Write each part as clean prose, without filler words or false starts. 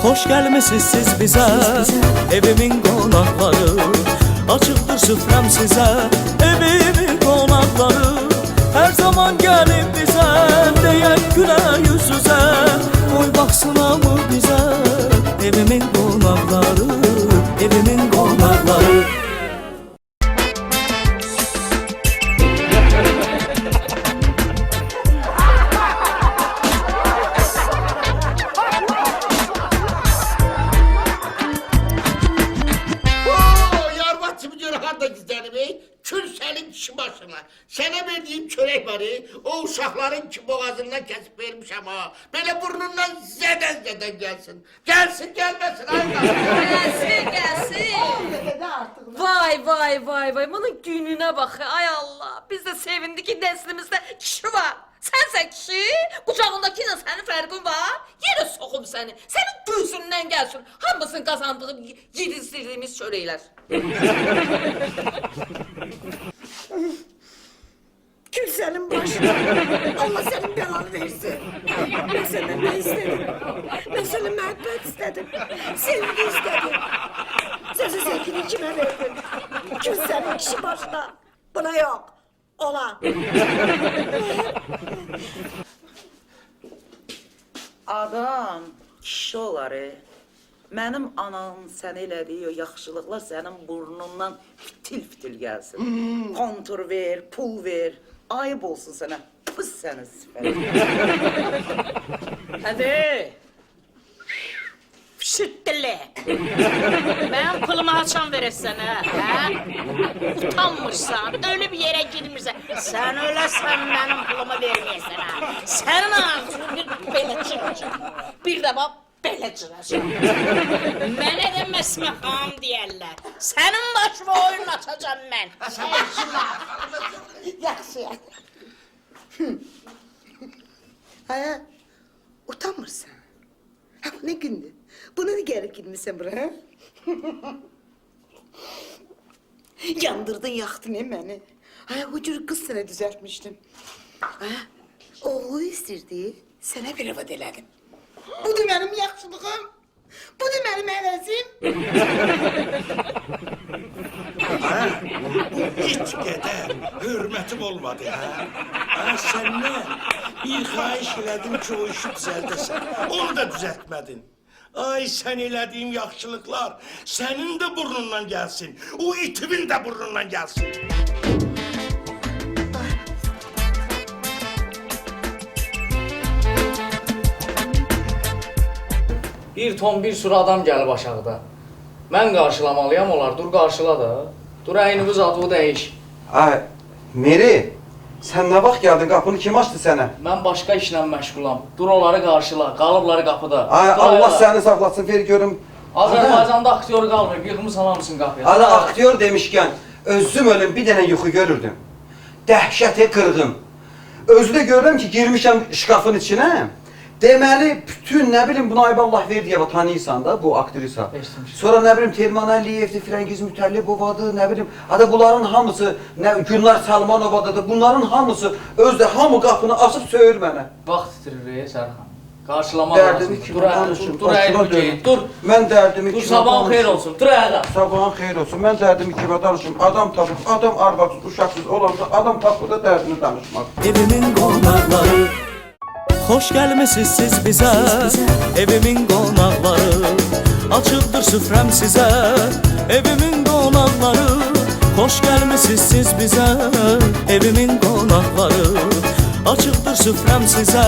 Hoş gelmişsiniz siz bize, evimin konakları. Açıktır süfrem size, evimin konakları. Her zaman gelin bize, diyen güle yüzüze. Oy baksana mı bize, evimin konakları, evimin konakları. Kül senin kişi başına. Sana verdiğim çörek var. O uşakların ki boğazından kesip vermişim ha. Böyle burnundan zeden gelsin. Gelsin gelmesin aynen. Gelsin. Vay. Bunun gününe bak. Ay Allah. Biz de sevindik ki neslimizde kişi var. Sense kişi, kucağındakiyle senin farkın var. Yere sokum seni. Senin gözünden gelsin. Hamısın kazandığı yedizdirdiğimiz çöreğler. Kül senin başına. Allah senin belanı versin. Ben senden ne istedim? Ben sana muhabbet istedim. Sevgi istedim. Sözü sevgini kime verdin? Kül senin kişi başına. Buna yok. Ola. Adam kişi olar. Mənim anam sənə elədiyi o yaxşılıqlar sənin burnundan fitil gəlsin. Kontur ver, pul ver. Ayıb olsun sənə. Pıs səni sifət. Hadi. Fişirtdili. Ben pulumu haçan verirsen ha? Utanmışsan, öyle bir yere girmişsen. Sen öylesən benim pulumu vermeyesen ha? Senin ağzını bir belə çıracağım. Bir de bak belə çıracağım. Mənə də məsməham deyərlər. Senin başıma oyun atacağım ben. Yaxşı. Ha? Utanmırsan. Ha bu ne gündü? Buna ne gerek gitmişsin buraya? Yandırdın yaktın beni. Ay o çocuk kız sana düzeltmiştim. Ha? Oğlu istirdi. Sana bir hava diledim. Bu da benim yaxşılığım. Bu da benim əvəzim. Ha? Bu hiç kadar hürmetim olmadı ha. Ha senden bir xahiş elədim ki o işi düzeltesin. Onu da düzeltmedin. Ay sen elədiyim yaxşılıklar senin de burnundan gelsin. O itimin de burnundan gelsin. Bir ton bir sürü adam gəlib aşağıda. Mən qarşılamalıyam onlar, dur qarşıla da. Dur əynini uzat, o dəyiş. Ay, Meri, sen ne vaxt geldin? Kapını kim açtı sənə? Mən başqa işlə məşğulam. Dur onları qarşıla, qalıbları qapıda. Ay, Dur, Allah ayağa. səni saxlasın, ver görüm. Azərbaycanda aktyor qalmayıb, yıxımısan hamısını qapıya. Ana aktyor demişkən, özüm ölüm bir dənə yuxu görürdüm. Dəhşəti qırğın. Özü də görürəm ki, girmişəm şkafın içinə. Deməli, bütün nə bilim bunu Ayballah Verdiyeva tanıyırsan da bu aktrisa. Sonra nə bilim Telman Əliyevdir, Firəngiz Mütəllibovadır, nə bilim. Ada bunların hamısı, Gülnar Salmanovadır, bunların hamısı özdə hamı qapını açıb söyür mənə. Vaxt itirir, Sərxan. Qarşılamaq Dərdimi kimi danışım, dur əynini geyin, dur. Mən dərdimi kimi Dur, sabahın xeyir olsun, dur ayağa. Sabahın xeyir olsun, mən dərdimi kimi danışım. Adam tapıb, adam arvadsız, uşaqsız olanda adam tapıb da dərdini danışmaq. Evimin konakları. Hoş gelmişsiniz siz bize, evimin konakları. Açıktır süfrem size, evimin konakları. Hoş gelmişsiniz siz bize, evimin konakları. Açıktır süfrem size,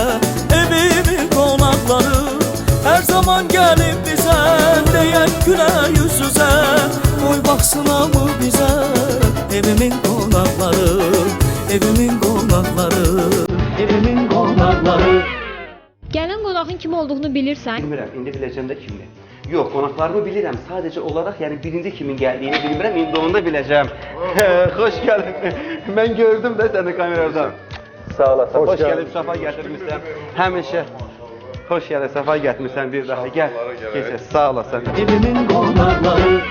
evimin konakları. Her zaman gelin bize, diyen güle yüzüze. Oy baksana mı bize, evimin konakları, evimin konakları, evimin konakları. Gələn qonağın kim olduğunu bilirsən? Bilmirəm, indi biləcəm də kimdir. Yox, qonaqlarımı bilirəm. Sadəcə olaraq, yəni birinci kimin gəldiyini bilmirəm, indi onu da biləcəm. Xoş gəldin. Mən gördüm də səni kameradan. Sağ olasın. Xoş gəlib, səfa gətirmişsən. Həmişə xoş gəldin, səfa gətirmişsən bir daha. Gəl, keçək. Sağ olasın. Evimin konakları.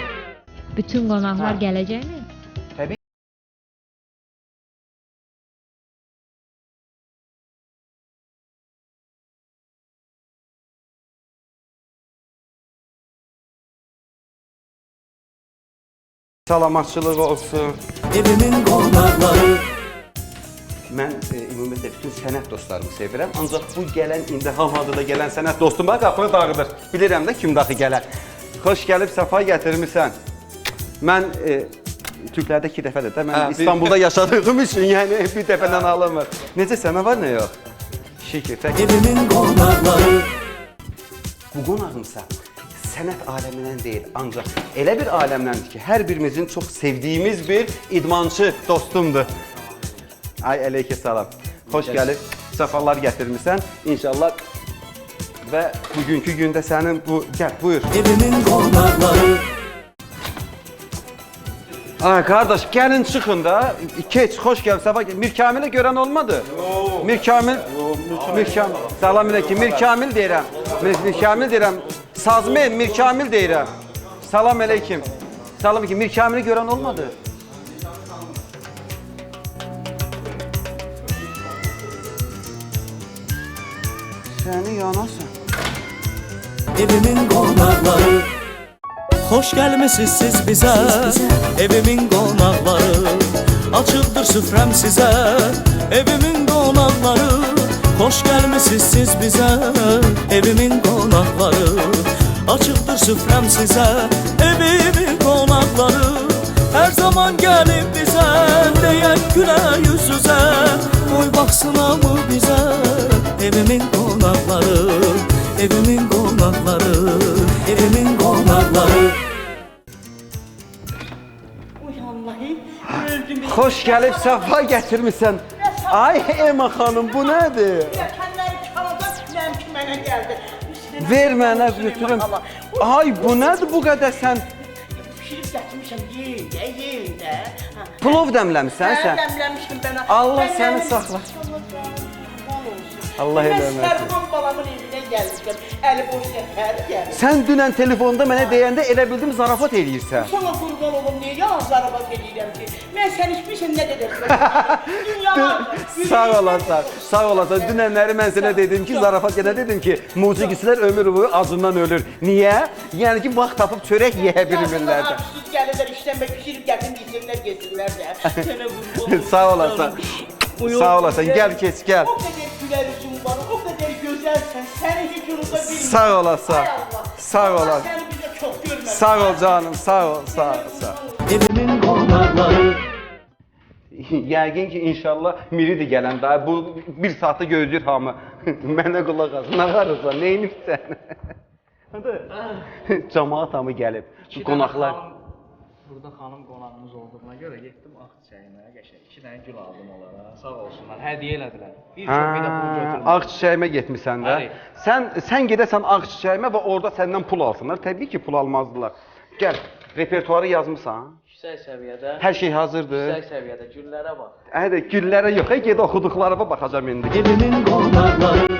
Bütün qonaqlar gələcəkmi? Salamatçılığı olsun. Evimin qonaqları Mən ümumiyyətlə bütün sənət dostlarımı sevirəm. Ancaq bu gələn indi hal-hazırda gələn sənət dostum bax qapını dağıdır. Bilirəm də kim daxı gələr. Xoş gəlib, səfa gətirmisən. Mən Türklərdə 2 dəfədir də. Mən İstanbulda yaşadığım üçün, yəni bir dəfədən halım var. Necə sənə var, nə yox? Şükür. Evimin qonaqları Bu qonağımsa sənət aləmindən deyil, ancaq elə bir aləmdəndir ki, hər birimizin çox sevdiyimiz bir idmançı dostumdur. Ay əleykə salam. Xoş gəlib, səfalar gətirmisən. İnşallah və bugünkü gündə sənin bu gəl, buyur. Evimin qonaqları Ay qardaş, gəlin çıxın da. Keç, xoş gəl, səfa gəl. Mir Kamil'i görən olmadı? Yox. Mir Kamil. Salam əleykum. Mir Kamil deyirəm. Mir Kamil deyirəm. Sazmen Mir Kamil deyirəm. Salam əleykum. Salam əleykum. Mir Kamil'i görən olmadı? Səni yanasan. Evimin qonaqları Xoş gəlmisiniz siz bizə Evimin qonaqları Açıqdır süfrəm sizə Evimin qonaqları Xoş gəlmisiniz siz bizə Evimin qonaqları Açıqdır süfrəm sizə Evimin qonaqları Hər zaman gəlib bizə Deyək gülə yüz üzə Qoy baxsın hamı bizə Evimin qonaqları Evimin qonaqları Evimin qonaqları Xoş gəlib, səfa gətirmisən. Ay Ema xanım, bu nədir? Yelkenleri çalacak, benimki mənə geldi. Ver mənə götürüm. Ay bu nədir bu qədər sən? Pişirip getirmişim, yiyin de. Plov dəmləmisən sən? Demlemişim ben. Allah səni saxla. Allah Ben eləməsin. Serkan balamın evine gelmişim. Eli boş yeter geldim. Sən dünən telefonda mənə deyəndə elə bildim zarafat eləyirsən. Sana kurban olum niye yalan zarabat edirəm ki? Ben sen içmişim ne dedim? Sağ olasan, sağ olasan. Dünənləri mən sənə dedim ki, zarafat yenə dedim ki, musiqiçilər ömür boyu acından ölür. Niyə? Yəni ki, vaxt tapıb çörək yeyə bilmirlər də. Arsız gelirler işten ve pişirip getirip yesinler getirler de. Sana kurban olum. Sağ olasan. Sağ olasan. Gəl keç, gəl. O kadar güler yüzün var, o kadar güzelsen, seni hiç unuta bilmem. Sağ olasan. Hay Allah. Sağ Allah olasın. seni bize çok görmez. Sağ ol canım, sağ ol, sağ ol, sağ ol. Evimin qonaqları Yəqin ki, inşallah Miridir gələn daha. Bu bir saatda gözləyir hamı. Mənə qulaq as. Nə qarırsan, neynirsən? Camaat hamı gəlib. Bu qonaqlar. Burada xanım qonağımız olduğuna görə getdim ağ çiçəyimə qəşəng 2 dənə gül aldım onlara. Sağ olsunlar, hədiyyə elədilər. Bir çox bir də pul götürdüm. Ağ çiçəyimə getmisən də. Bəli. Sən gedəsən ağ çiçəyimə və orada səndən pul alsınlar. Təbii ki, pul almazdılar. Gəl, repertuarı yazmısan? Yüksək səviyyədə. Hər şey hazırdır. Yüksək səviyyədə güllərə bax. Hədə güllərə yox, ged oxuduqlarıma baxacağam indi. Evimin qonaqları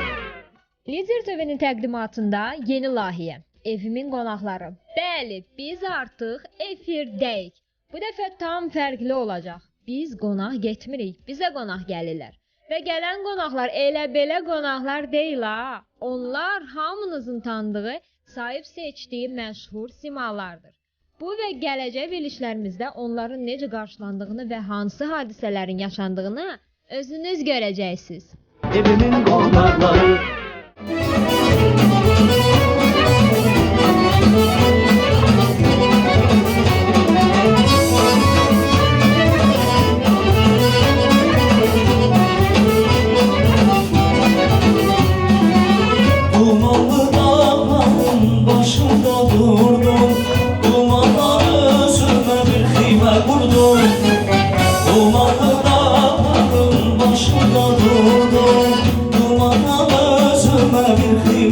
Lider TV-nin təqdimatında yeni layihə Evimin qonaqları. Bəli, biz artıq efirdəyik. Bu dəfə tam fərqli olacaq. Biz qonaq getmirik, bizə qonaq gəlirlər. Və gələn qonaqlar elə belə qonaqlar deyil ha. Onlar hamınızın tanıdığı, sahib seçdiyi məşhur simalardır. Bu və gələcək verilişlərimizdə onların necə qarşılandığını və hansı hadisələrin yaşandığını özünüz görəcəksiniz. Evimin qonaqları Dumanlı dağların başında durdum Dumanlar özüme bir xeymə qurdum Dumanlı dağların başında durdum Dumanlar özüme bir xeymə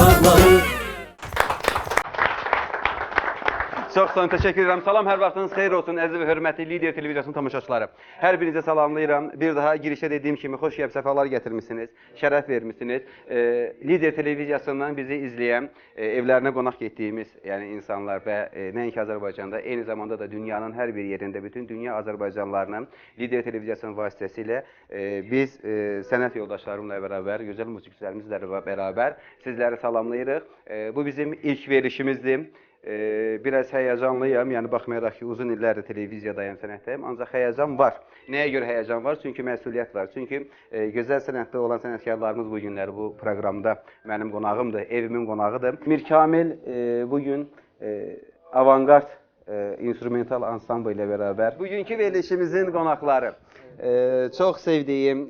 dağları. Çox sağ olun, təşəkkür edirəm. Salam, hər vaxtınız xeyir olsun, əziz və hörmətli Lider televiziyasının tamaşaçıları. Hər birinizə salamlayıram. Bir daha girişə dediyim kimi xoş gəlib səfalar gətirmisiniz, şərəf vermisiniz. Lider televiziyasından bizi izləyən, evlərinə qonaq getdiyimiz yəni insanlar və nəinki Azərbaycanda, eyni zamanda da dünyanın hər bir yerində bütün dünya Azərbaycanlarının Lider televiziyasının vasitəsilə biz sənət yoldaşlarımla bərabər, gözəl musiqiçilərimizlə bərabər sizləri salamlayırıq. Bu bizim ilk verilişimizdir. Biraz həyəcanlıyam, yəni baxmayaraq ki, uzun illərdir televiziyadayım, sənətdəyim, ancaq həyəcan var. Nəyə görə həyəcan var? Çünki məsuliyyət var. Çünki gözəl sənətdə olan sənətkarlarımız bu günləri bu proqramda mənim qonağımdır, evimin qonağıdır. Mir Kamil bugün avangard instrumental ansambl ilə bərabər bugünkü verilişimizin qonaqları. Çox sevdiyim,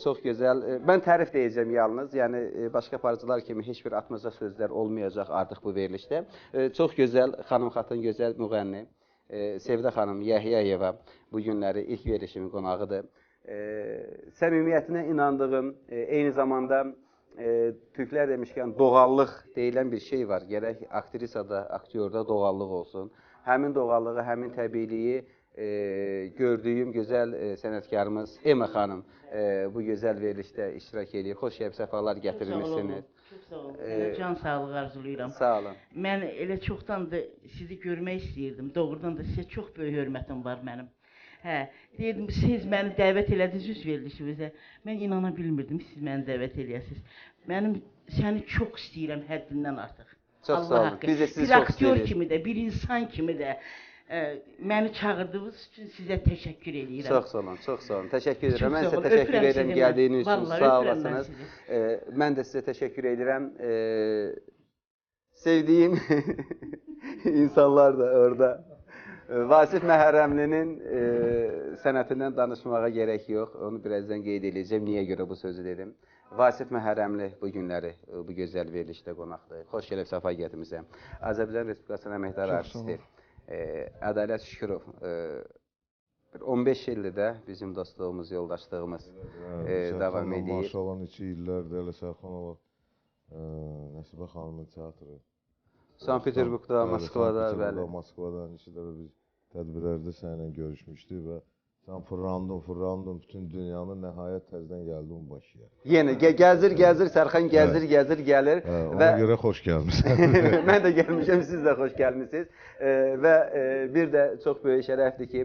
çox gözəl. Mən tərif deyəcəm yalnız, yəni başqa parçalar kimi heç bir atmaca sözlər olmayacaq artıq bu verilişdə. Çox gözəl, xanım-xatın gözəl müğənni Sevdə xanım Yəhyəyeva bu günləri ilk verilişimin qonağıdır. Səmimiyyətinə inandığım, eyni zamanda türklər demişkən doğallıq deyilən bir şey var. Gərək aktrisada, aktyorda doğallıq olsun. Həmin doğallığı, həmin təbiiliyi gördüyüm gözəl sənətkarımız Ema xanım bu gözəl verilişdə iştirak edir. Xoş gəlib səfalar gətirmişsiniz. Çox sağ olun. Can sağlığı arzulayıram. Sağ olun. Mən elə çoxdandır sizi görmək istəyirdim. Doğrudan da sizə çox böyük hörmətim var mənim. Deyirdim, siz məni dəvət elədiniz verilişimizə. Mən inana bilmirdim siz məni dəvət eləyəsiniz. Səni çox istəyirəm həddindən artıq. Çox sağ olun. Biz də sizi bir çox istəyirik. aktyor kimi də, bir insan kimi də məni çağırdığınız üçün sizə təşəkkür edirəm. Çox sağ olun, çox sağ olun. Təşəkkür edirəm. Çox Mən sağ sizə olun. təşəkkür Öpürəm edirəm sizi gəldiyiniz mən. üçün. Vallahi Sağ öpürəm mən olasınız. sizi. Mən də sizə təşəkkür edirəm. Sevdiyim insanlar da orada. Vasif Məhərrəmlinin sənətindən danışmağa gərək yox. Onu birazdan qeyd edəcəm. Niyə görə bu sözü dedim. Vasif Məhərrəmli bu günləri bu gözəl verilişdə qonaqdır. Xoş gəlib, səfa gətirmisən. Azərbaycan Respublikasının əməkdar artisti Ədalət Şükürov 15 ildir də bizim dostluğumuz, yoldaşlığımız davam edir. Maşallah neçə illərdir elə Sərxanova Nəsibə xanımın teatrı. Sankt-Peterburqda, Moskvada, bəli. Moskvada neçə dəfə biz tədbirlərdə səninlə görüşmüşdük və sən fırlandın, bütün dünyanın nəhayət təzdən gəldin Bakıya. Yenə gəzir, Sərxan gəzir, gəlir. Ona görə xoş gəlmisən. Mən də gəlmişəm, siz də xoş gəlmisiniz. Və bir də çox böyük şərəfdir ki,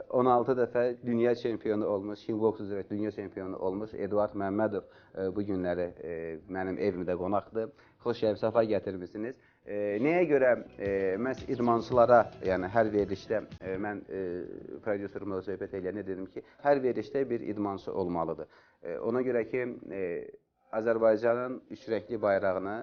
16 dəfə dünya çempionu olmuş, kickboks üzrə dünya çempionu olmuş Eduard Məmmədov bu günləri mənim evimdə qonaqdır. Xoş gəlib, səfa gətirmisiniz. Nəyə görə məhz idmançılara, yəni hər verilişdə mən prodüserimlə söhbət eləyəndə dedim ki, hər verilişdə bir idmançı olmalıdır. Ona görə ki, Azərbaycanın üç rəngli bayrağını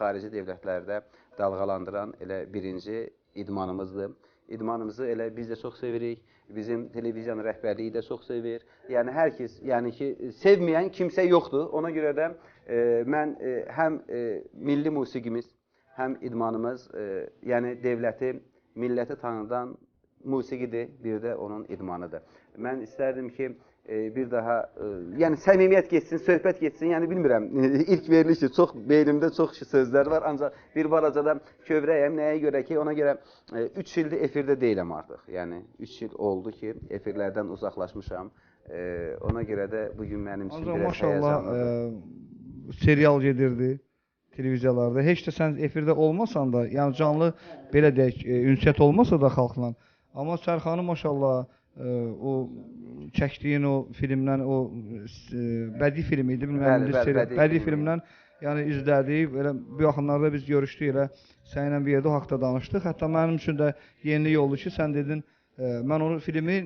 xarici dövlətlərdə dalğalandıran elə birinci idmanımızdır. İdmanımızı elə biz də çox sevirik, bizim televiziyanın rəhbərliyi də çox sevir. Yəni hər kəs, yəni ki, sevməyən kimsə yoxdur. Ona görə də mən həm milli musiqimiz, həm idmanımız, yəni dövləti, milləti tanıdan musiqidir, bir də onun idmanıdır. Mən istərdim ki, bir daha, yəni səmimiyyət geçsin, söhbət geçsin, yəni bilmirəm, ilk verilişdir, çox beynimdə çox sözlər var, ancaq bir balaca da kövrəyəm, nəyə görə ki, ona görə 3 ildir efirdə deyiləm artıq, yəni 3 il oldu ki, efirlərdən uzaqlaşmışam, ona görə də bugün mənim üçün biraz həyəcanlıdır. Serial gedirdi televiziyalarda. Heç də sən efirdə olmasan da, yəni canlı belə deyək, ünsiyyət olmasa da xalqla. Amma Sərxanı maşallah o çəkdiyin o filmdən, o bədii film idi, bədii filmdən yəni izlədik. Elə bu yaxınlarda biz görüşdük, elə səninlə bir yerdə o haqda danışdıq. Hətta mənim üçün də yenilik oldu ki, sən dedin, mən onu filmi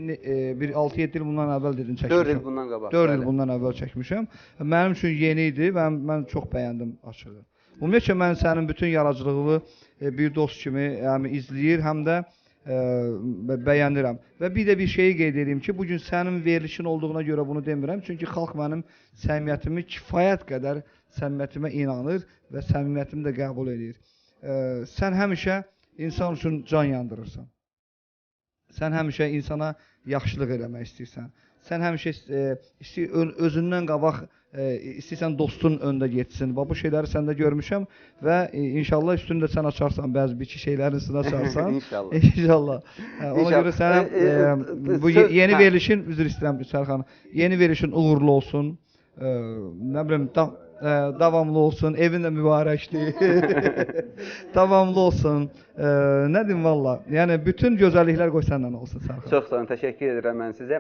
bir 6-7 il bundan əvvəl dedin çəkmişəm. 4 il bundan qabaq. 4 il bundan əvvəl çəkmişəm. Mənim üçün yeni idi və mən çox bəyəndim açığı. Ümumiyyətlə mən sənin bütün yaradıcılığını bir dost kimi izləyir, həm də bəyənirəm. Və bir də bir şeyi qeyd edeyim ki, bugün sənin verilişin olduğuna görə bunu demirəm. Çünki xalq mənim səmimiyyətimi kifayət qədər səmimiyyətimə inanır və səmimiyyətimi də qəbul edir. Sən həmişə insan üçün can yandırırsan. Sən həmişə insana yaxşılıq eləmək istəyirsən. sən həmişə özündən qabaq istəyirsən dostun öndə getsin. Bu şeyləri səndə görmüşəm və inşallah üstündə sən açarsan, bəzi bir-iki şeylərin üstünə açarsan. İnşallah. İnşallah. Ona görə sənə bu yeni verilişin, üzr istəyirəm Sərxan, yeni verilişin uğurlu olsun. Nə bilim, davamlı olsun, evin də mübarəkdir. Davamlı olsun. Nə deyim valla? Yəni bütün gözəlliklər qoy səndən olsun Sərxan. Çox sağ olun, təşəkkür edirəm mən sizə.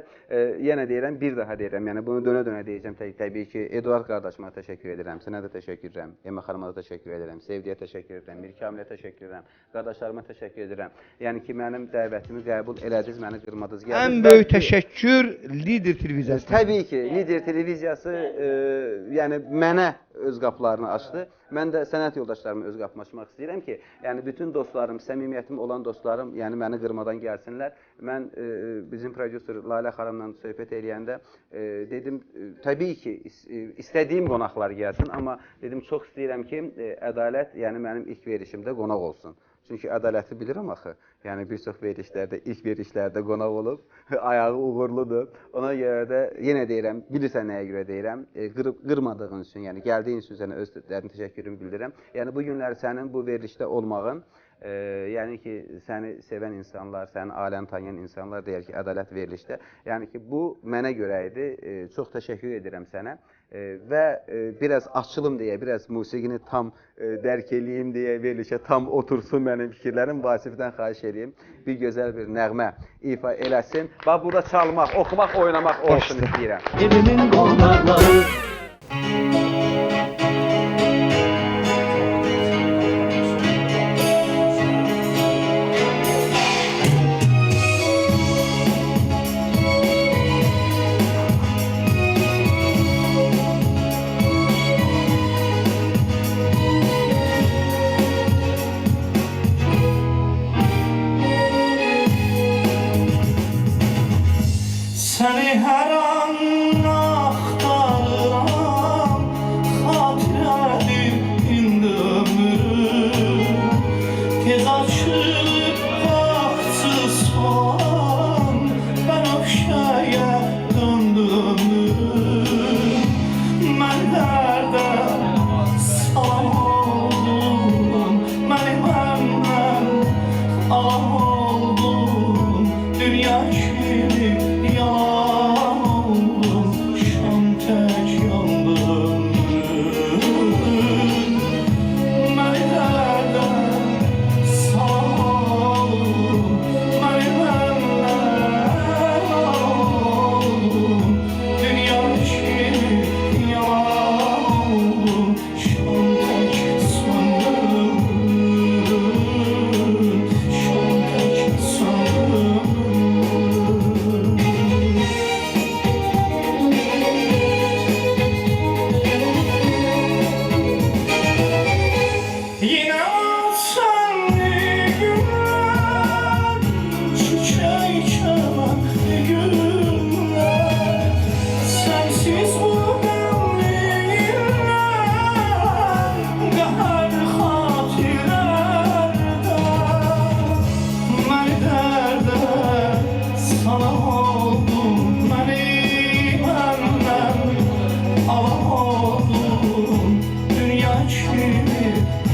Yenə deyirəm, bir daha deyirəm. Yəni bunu dönə-dönə deyəcəm təbii ki, Eduard qardaşıma təşəkkür edirəm. Sənə də təşəkkür edirəm. Emma xanıma da təşəkkür edirəm. Sevgiyə təşəkkür edirəm. Mir Kamilə təşəkkür edirəm. Qardaşlarıma təşəkkür edirəm. Yəni ki, mənim dəvətimi qəbul elədiniz, məni qırmadınız. Ən böyük təşəkkür Lider televiziyası. Təbii ki, Lider televiziyası yəni mənə öz qapılarını açdı. Mən də sənət yoldaşlarıma öz qapımı açmaq istəyirəm ki, yəni bütün dostlarım, səmimiyyətim olan dostlarım, yəni məni qırmadan gəlsinlər. Mən bizim prodüser Lalə xanımla söhbət eləyəndə dedim, təbii ki, istədiyim qonaqlar gəlsin, amma dedim, çox istəyirəm ki, ədalət, yəni mənim ilk verişimdə qonaq olsun. Çünki ədaləti bilirəm axı. Yəni bir çox verilişlərdə, ilk verilişlərdə qonaq olub, ayağı uğurludur. Ona görə də yenə deyirəm, bilirsən nəyə görə deyirəm, qırmadığın üçün, yəni gəldiyin üçün sənə öz təşəkkürümü bildirirəm. Yəni bu günləri sənin bu verilişdə olmağın, yəni ki, səni sevən insanlar, sənin ailəni tanıyan insanlar deyər ki, ədalət verilişdə. Yəni ki, bu mənə görə idi. Çox təşəkkür edirəm sənə. Və biraz açılım deyə, biraz musiqini tam dərk eləyim deyə, verilişə tam otursun mənim fikirlərim. Vasifdən xahiş edeyim, bir gözəl bir nəğmə ifa eləsin. Bax, burada çalmaq, oxumaq, oynamaq olsun istəyirəm. Evimin qonaqları səni hər an axtarıram, xatirədir indi ömrüm. Tez açılıb baxçı soğan, bənövşəyə döndü ömrüm. Mən dərdə salam oldum, məni məndən alam oldum, dünya kimi yalan oldum, şam tək yandım. Məni dərdə salam oldum, məni məndən oldum, dünya kimi yalan oldum, şam tək söndüm, şam tək söndüm. Yine senli günler, çiçek çemenli günler, sensiz bu demliler, qəhər xatirələrdə, məni dərdə salam oldum, məni məndən alam oldum, dünya kimi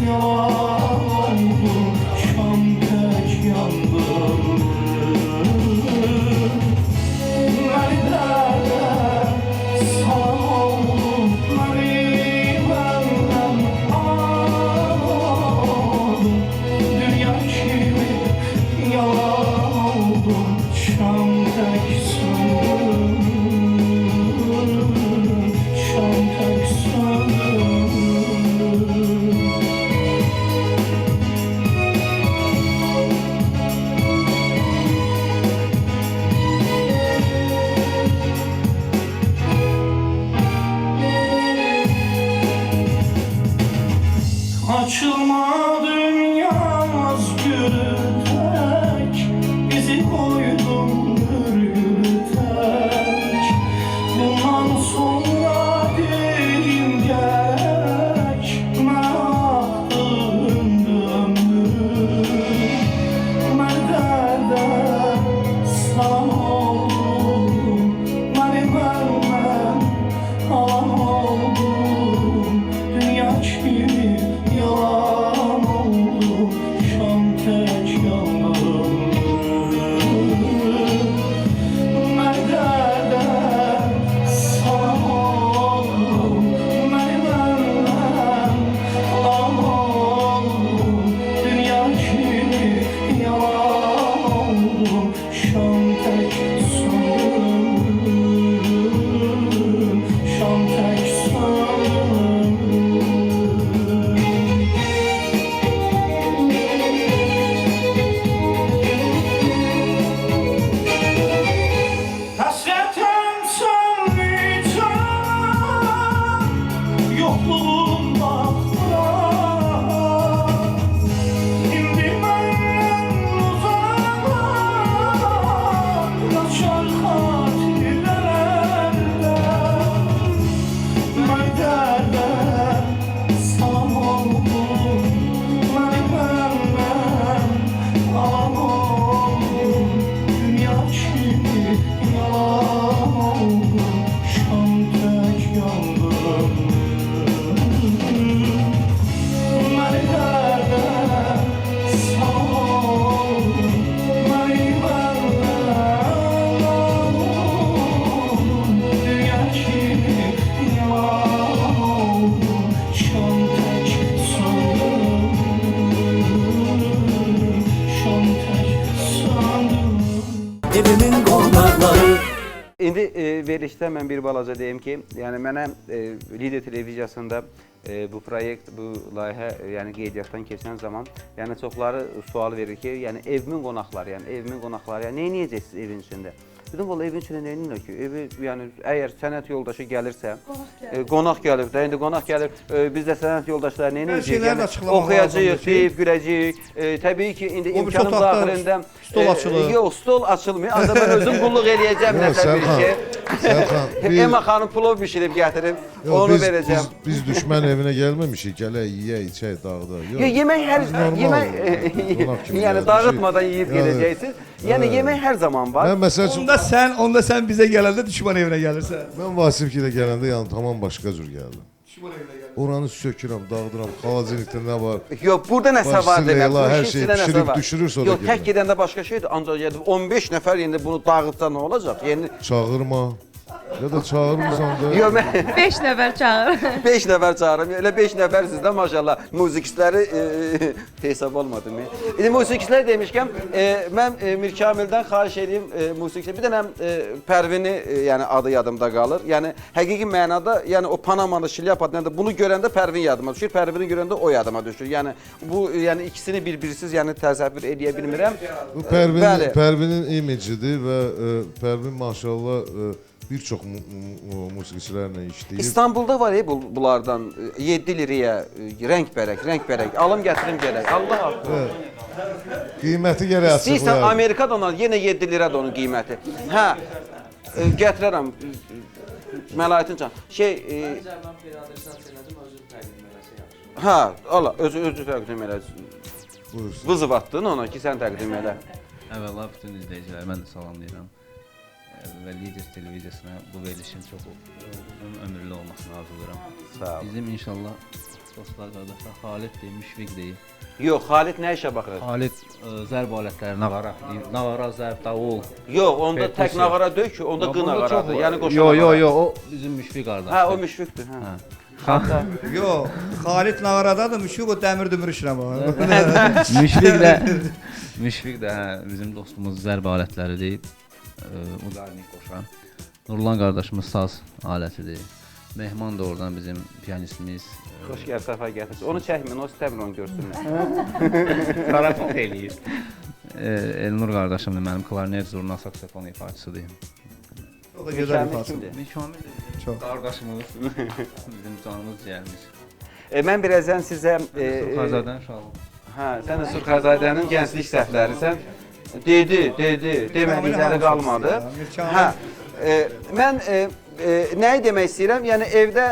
yalan oldum, şam tək yandım. Məni dərdə salam oldum, məni məndən alam oldum, dünya kimi yalan oldum, şam tək söndüm, şam tək söndüm. Açılma dünyamız gültek, bizi koydun ürgültek. Bundan sonra deyim gerek, mən axtım ömrüm. Mən dərdə salam oldum, mən İndi verilişdə mən bir balaca deyim ki, yəni mənə Lider televiziyasında bu proyekt, bu layihə, yəni qeydiyyatdan keçən zaman, yəni çoxları sual verir ki, yəni evimin qonaqları, yəni nə edəcəksiniz evin içində? Dedim, valla evin içində nə edirlər ki? Evi, yəni əgər sənət yoldaşı gəlirsə, qonaq gəlir də, indi qonaq gəlir, biz də sənət yoldaşları nə edəcəyik? Yəni oxuyacağıq, deyib, güləcəyik. Təbii ki, indi imkanım daxilində stol açılır. Yox, stol açılmıyor. Ancaq mən özüm qulluq eləyəcəm nəsə bir şey. Ema xanım plov bişirib gətirib, onu verəcəm. Biz düşmən evinə gəlməmişik, gələk, yeyək, içək, dağda. Yemək hər, yəni dağıtmadan yeyib gedəcəksiniz. Yəni yemək hər zaman var. Mən məsəl üçün Onda sən bizə gələndə düşman evinə gəlirsən. mən Vasifgilə gələndə yəni tamam başqa cür gəldim. Oranı sökürəm, dağıdıram, xalacilikdə nə var? Yox, burada nəsə var demək. Hər şeyi pişirib düşürür sonra. Yox, tək gedəndə başqa şeydir. Ancaq gedib 15 nəfər indi bunu dağıtsa nə olacaq? Yəni çağırma. Ya da çağırmırsan da. Yox, mən 5 nəfər çağır. 5 nəfər çağırım. Elə 5 nəfər sizdə maşallah musiqistləri hesab olmadı mı? İndi musiqistlər demişkən, mən Mir Kamildən xahiş edeyim musiqistlər. Bir dənə Pərvini, yəni adı yadımda qalır. Yəni həqiqi mənada, yəni o Panamalı şlyapadan da bunu görəndə Pərvin yadıma düşür. Pərvini görəndə o yadıma düşür. Yəni bu yəni ikisini bir-birsiz yəni təsəvvür edə bilmirəm. Bu Pərvinin imicidir və Pərvin maşallah bir çox musiqiçilərlə işləyir. İstanbulda var bunlardan 7 liraya rəngbərək. Alım gətirim gərək. Allah haqqı. Qiyməti gərək açıqlayar. İstəyirsən Amerikada ona yenə 7 liradır onun qiyməti. Hə, gətirərəm. Məlahətin can. Hə, ala, özü təqdim elə. Vızıv atdın ona ki, sən təqdim elə. Əvvəla bütün izləyiciləri mən də salamlayıram. Və Lider televiziyasına bu verilişin çox uzun ömürlü olmasını arzulayıram. Sağ ol. Bizim inşallah dostlar, qardaşlar, Xalid deyil, Müşfiq deyil. Yox, Xalid nə işə baxır? Xalid zərb alətləri, nağara, zərb, davul. Yox, onda tək nağara deyil ki, onda qı nağaradır. Yəni qoşa. Yox, o bizim Müşfiq qardaşdır. Hə, o Müşfiqdir, hə. Yox, Xalid nağaradadır, Müşfiq o dəmir dümür işlə var. Müşfiq də bizim dostumuz zərb alətləri deyil. Udarnik qoşan. Nurlan qardaşımız saz alətidir. Mehman da oradan bizim piyanistimiz. Xoş gəl, səfa gətirsin. Onu çəkmin, o istəmir onu görsünlər. Tarafat eləyir. Elnur qardaşım da mənim klarnet, zurna, saksofon ifaçısıdır. O da gözəl ifaçıdır. Mükəmməl. Çox. Qardaşımız, bizim canımız cəyərmiş. Mən birazdan sizə... Surxazadənin uşağı. Hə, sən də Surxazadənin gənclik səhvlərisən. Dedi, demədikləri qalmadı. Hə, mən nəyi demək istəyirəm? Yəni evdə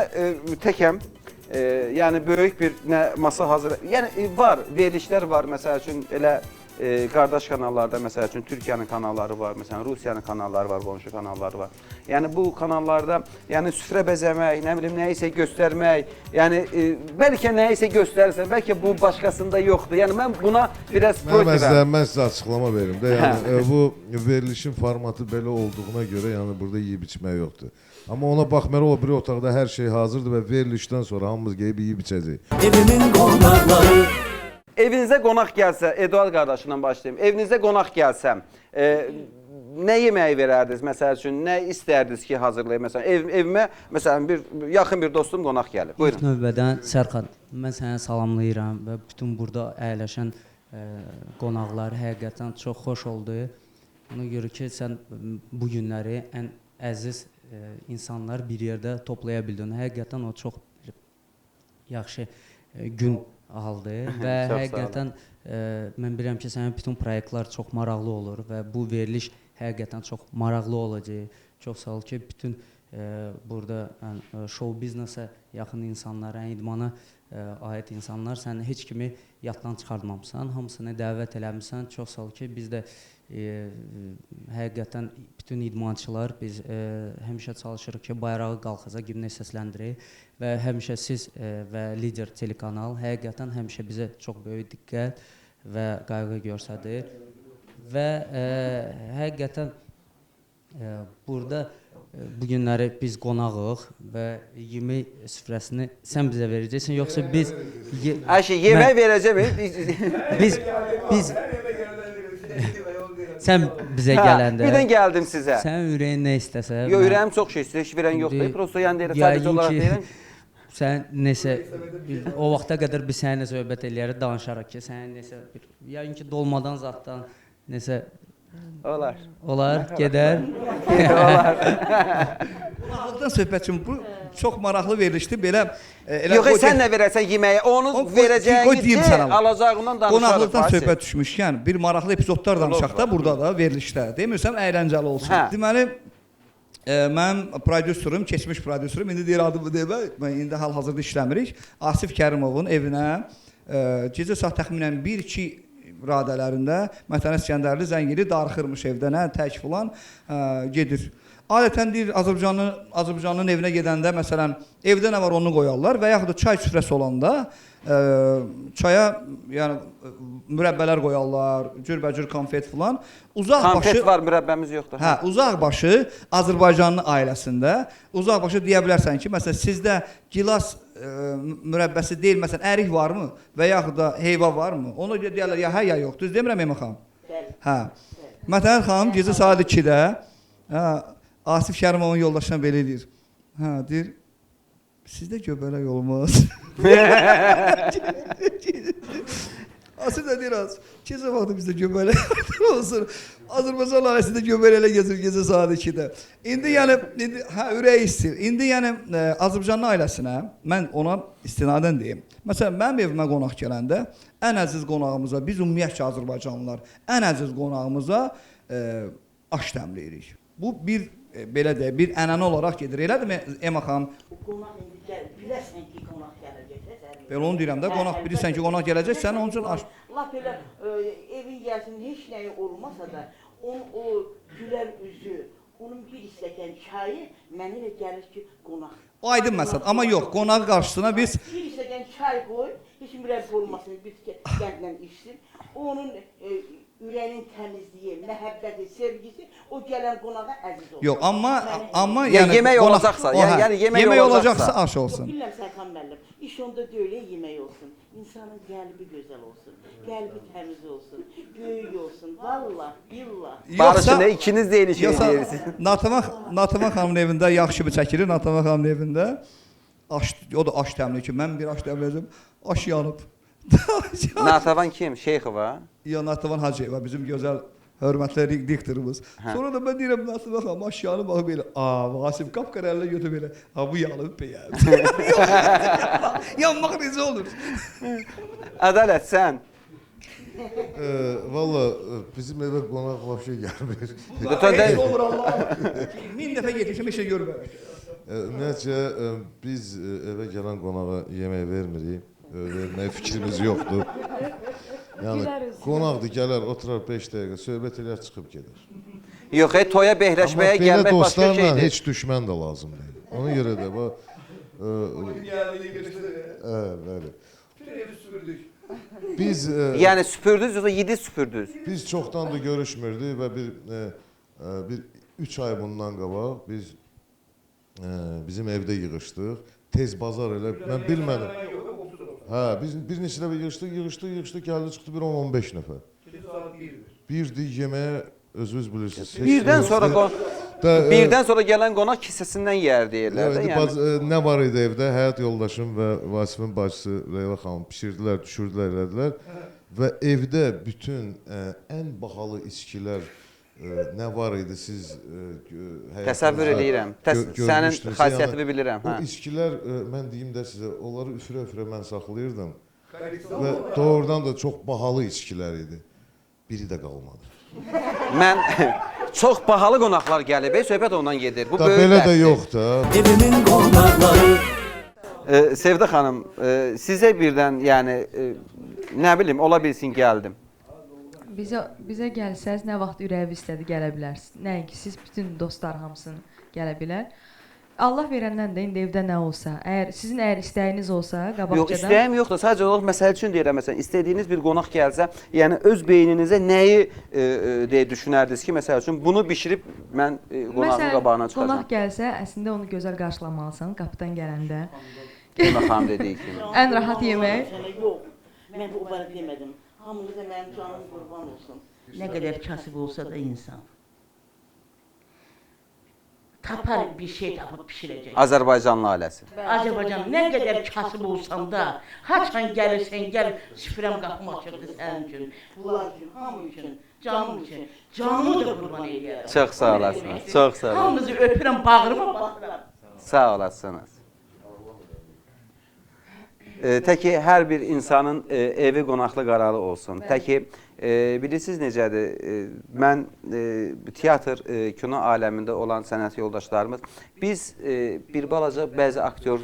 təkəm, yəni böyük bir masa hazır. Yəni var, verilişlər var, məsəl üçün elə qardaş kanallarda, məsəl üçün Türkiyənin kanalları var, məsələn Rusiyanın kanalları var, qonşu kanalları var. Yəni bu kanallarda yəni süfrə bəzəmək, nə bilim nəyisə göstərmək, yəni bəlkə nəyisə göstərsən, bəlkə bu başqasında yoxdur. Yəni mən buna biraz mən sizə açıqlama verim də. Yəni bu verilişin formatı belə olduğuna görə yəni burada yeyib içmək yoxdur. Amma ona baxmayaraq o bir otaqda hər şey hazırdır və verilişdən sonra hamımız gəlib yeyib içəcəyik. Evimin qonaqları. Evinizə qonaq gəlsə, Eduard qardaşından başlayayım. Evinizə qonaq gəlsəm, nə yeməyi verərdiniz? Məsəl üçün, nə istərdiniz ki, hazırlayım? Məsələn, evimə, məsələn, yaxın bir dostum qonaq gəlib. Buyurun. İlk növbədən Sərxan, mən səni salamlayıram və bütün burada əyləşən qonaqlar həqiqətən çox xoş oldu. Ona görə ki, sən bu günləri ən əziz insanlar bir yerdə toplaya bildin. Həqiqətən o çox yaxşı gün aldı və həqiqətən mən bilirəm ki, sənin bütün proyektlər çox maraqlı olur və bu veriliş həqiqətən çox maraqlı olacaq. Çox sağ ol ki, bütün burada show biznesə yaxın insanlar, idmana aid insanlar, sən heç kimi yaddan çıxartmamısan, hamısını dəvət eləmişsən. Çox sağ ol ki, biz də həqiqətən bütün idmançılar biz həmişə çalışırıq ki, bayrağı qalxaza gimnə səsləndirik və həmişə siz və Lider telekanal həqiqətən həmişə bizə çox böyük diqqət və qayğı göstərir və həqiqətən burada bu günləri biz qonağıq və yemək süfrəsini sən bizə verəcəksən, yoxsa biz... Ayşe, yemək verəcəm. Sən bizə Hə, gələndə birdən gəldim sizə. sənin ürəyin nə istəsə. Yo, ürəyim çox şey istəyir, heç verən yoxdur. Prosto yəni deyirəm, sadəcə olaraq deyirəm. Sən nesə o vaxta qədər biz səninlə söhbət eləyərik, danışarıq ki, sənin nesə bir yəqin ki dolmadan zatdan nesə Olar. Olar, gedər. Qonaqlıqdan söhbət üçün bu çox maraqlı verilişdir. Belə Yox, sən nə verərsən yeməyə, onu verəcəyini alacağından danışarıq. Qonaqlıqdan söhbət düşmüşkən bir maraqlı epizodlar danışaq da burada da verilişdə. Demirsəm əyləncəli olsun. Deməli mənim prodüserim, keçmiş prodüserim, indi deyir adımı demə, mən indi hal-hazırda işləmirik. Asif Kərimovun evinə gecə saat təxminən 1-2 radələrində Mətən İskəndərli zəngili darıxırmış evdə, nə tək filan gedir. Adətən deyir Azərbaycanın evinə gedəndə məsələn evdə nə var onu qoyarlar və yaxud da çay süfrəsi olanda çaya yəni mürəbbələr qoyarlar, cürbəcür konfet filan. Konfet var, mürəbbəmiz yoxdur. Hə, uzaqbaşı Azərbaycanlı ailəsində uzaqbaşı deyə bilərsən ki, məsələn sizdə gilas mürəbbəsi deyil, məsələn ərik varmı və yaxud da heyva varmı? Ona görə deyirlər ya hə ya yox. Düz demirəm Emə xanım? Hə. Mətən xanım gecə saat 2-də Asif Kərimovun yoldaşına belə deyir. Hə, deyir sizdə göbələk olmaz. Asif də deyir az. Gecə vaxtı bizdə göbələk olsun. Azərbaycan ailəsində göbələklə gezir gecə saat 2-də. İndi yəni hə ürək istəyir. İndi yəni Azərbaycan ailəsinə mən ona istinadən deyim. Məsələn mənim evimə qonaq gələndə ən əziz qonağımıza biz ümumiyyətcə Azərbaycanlılar ən əziz qonağımıza aş təmləyirik. Bu bir belə deyək, bir ənənə olaraq gedir. Elədirmi Emə xanım? Qonaq indi biləsən ki, qonaq gələcək. Belə onu deyirəm də, qonaq bilirsən ki, qonaq gələcək, sən onun üçün aş. Lap elə evin gəlsin, heç nəyi olmasa da, onun o gülər üzü, onun bir istəkən çayı mənə elə gəlir ki, qonaq. O aydın məsəl, amma yox, qonağı qarşısına biz... Bir istəkən çay qoy, heç mürəbbi olmasın, bir qəndlə içsin. Onun ürəyinin təmizliyi, məhəbbəti, sevgisi o gələn qonağa əziz olur. Yox, amma yəni yemək olacaqsa, yəni yemək olacaqsa aş olsun. Bilirəm Sərxan müəllim, iş onda deyil, yemək olsun. İnsanın qəlbi gözəl olsun, qəlbi təmiz olsun, böyük olsun, vallah, billah. Barışın ikiniz də eyni şey deyirsiniz. Natəman xanımın evində yaxşı bir çəkilir, Natəman xanımın evində o da aş təmli ki, mən bir aş təmləyəcəm, aş yanıb. Natəvan kim? Şeyxova? Ya Natəvan Hacıyeva, bizim gözəl hörmətli diktorumuz. Sonra da mən deyirəm Natəvan xanım aş yanıb, bax belə, Vasif qapqara əlinə götür belə, bu yanıb bəyəm. Yanmaq necə olur? Ədalət, sən? Valla bizim evə qonaq vəbşə gəlmir. Olur Allah. 1000 dəfə getmişəm, heç nə görməmişəm. Ümumiyyətcə, biz evə gələn qonağa yemək vermirik. Verməyə fikrimiz yoxdur. Yəni, qonaqdır, gələr, oturar 5 dəqiqə, söhbət eləyər, çıxıb gedir. Yox, toya behləşməyə gəlmək başqa şeydir. Amma belə dostlarla heç düşmən də lazım deyil. Ona görə də, bəli. Biz... Yəni, süpürdünüz, yoxsa 7 süpürdünüz? Biz çoxdan da görüşmürdük və bir 3 ay bundan qabaq biz bizim evdə yığışdıq. Tez bazar elə, mən bilmədim. Hə, biz bir neçə dəfə yığışdıq, gəldi, çıxdı bir 10-15 nəfər. Birdir, yeməyə özünüz bilirsiniz. Birdən sonra gələn qonaq kisəsindən yer deyirlər də. Nə var idi evdə, həyat yoldaşım və Vasifin bacısı Leyla xanım pişirdilər, düşürdülər, elədilər. Və evdə bütün ən bahalı içkilər nə var idi, siz təsəvvür edirəm, sənin xasiyyətini bilirəm. O içkilər, mən deyim də sizə, onları üfürə-üfürə mən saxlayırdım və doğrudan da çox bahalı içkilər idi. Biri də qalmadı. Mən, çox bahalı qonaqlar gəlib, söhbət ondan gedir. Bu böyük belə də yox da. Evimin qonaqları. Sevdə xanım, sizə birdən, yəni, nə bilim, ola bilsin gəldim. Bizə gəlsəz, nə vaxt ürəyi istədi gələ bilərsiniz. Nəinki siz bütün dostlar hamısını gələ bilər. Allah verəndən də indi evdə nə olsa, sizin əgər istəyiniz olsa, qabaqcadan... Yox, istəyim yoxdur. Sadəcə olaraq məsəl üçün deyirəm, məsələn, istədiyiniz bir qonaq gəlsə, yəni öz beyninizə nəyi deyə düşünərdiniz ki, məsəl üçün, bunu bişirib mən qonağın qabağına çıxacam. Məsələn, qonaq gəlsə, əslində onu gözəl qarşılamalısan, qapıdan gələndə. Emə xanım dediyi kimi. Ən rahat yemək. Yox, mən o barə demədim. Hamınıza mənim canım qurban olsun. Nə qədər kasıb olsa da insan. Tapar bir şey tapıb pişirəcək. Azərbaycanlı ailəsi. Azərbaycan nə qədər kasıb olsam da, haçan gəlirsən, gəl süfrəm qapım açırdı sənin üçün. Bunlar üçün, hamı üçün, canım üçün. Canımı da qurban eləyərəm. Çox sağ olasınız. Çox sağ olasınız. Hamınızı öpürəm, bağrıma baxıram. Sağ olasınız. Təki hər bir insanın evi qonaqlı qaralı olsun. Təki bilirsiniz necədir? Mən teatr, kino aləmində olan sənət yoldaşlarımız, biz bir balaca bəzi aktyor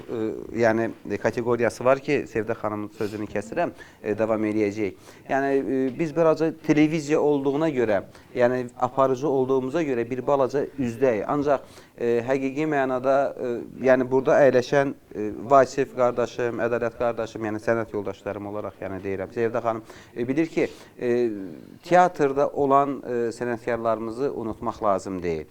yəni kateqoriyası var ki, Sevdə xanımın sözünü kəsirəm, davam eləyəcəyik. Yəni biz balaca televiziya olduğuna görə, yəni aparıcı olduğumuza görə bir balaca üzdəyik. Ancaq həqiqi mənada yəni burada əyləşən Vasif qardaşım, Ədalət qardaşım, yəni sənət yoldaşlarım olaraq yəni deyirəm. Sevdə xanım bilir ki, teatrda olan sənətkarlarımızı unutmaq lazım deyil.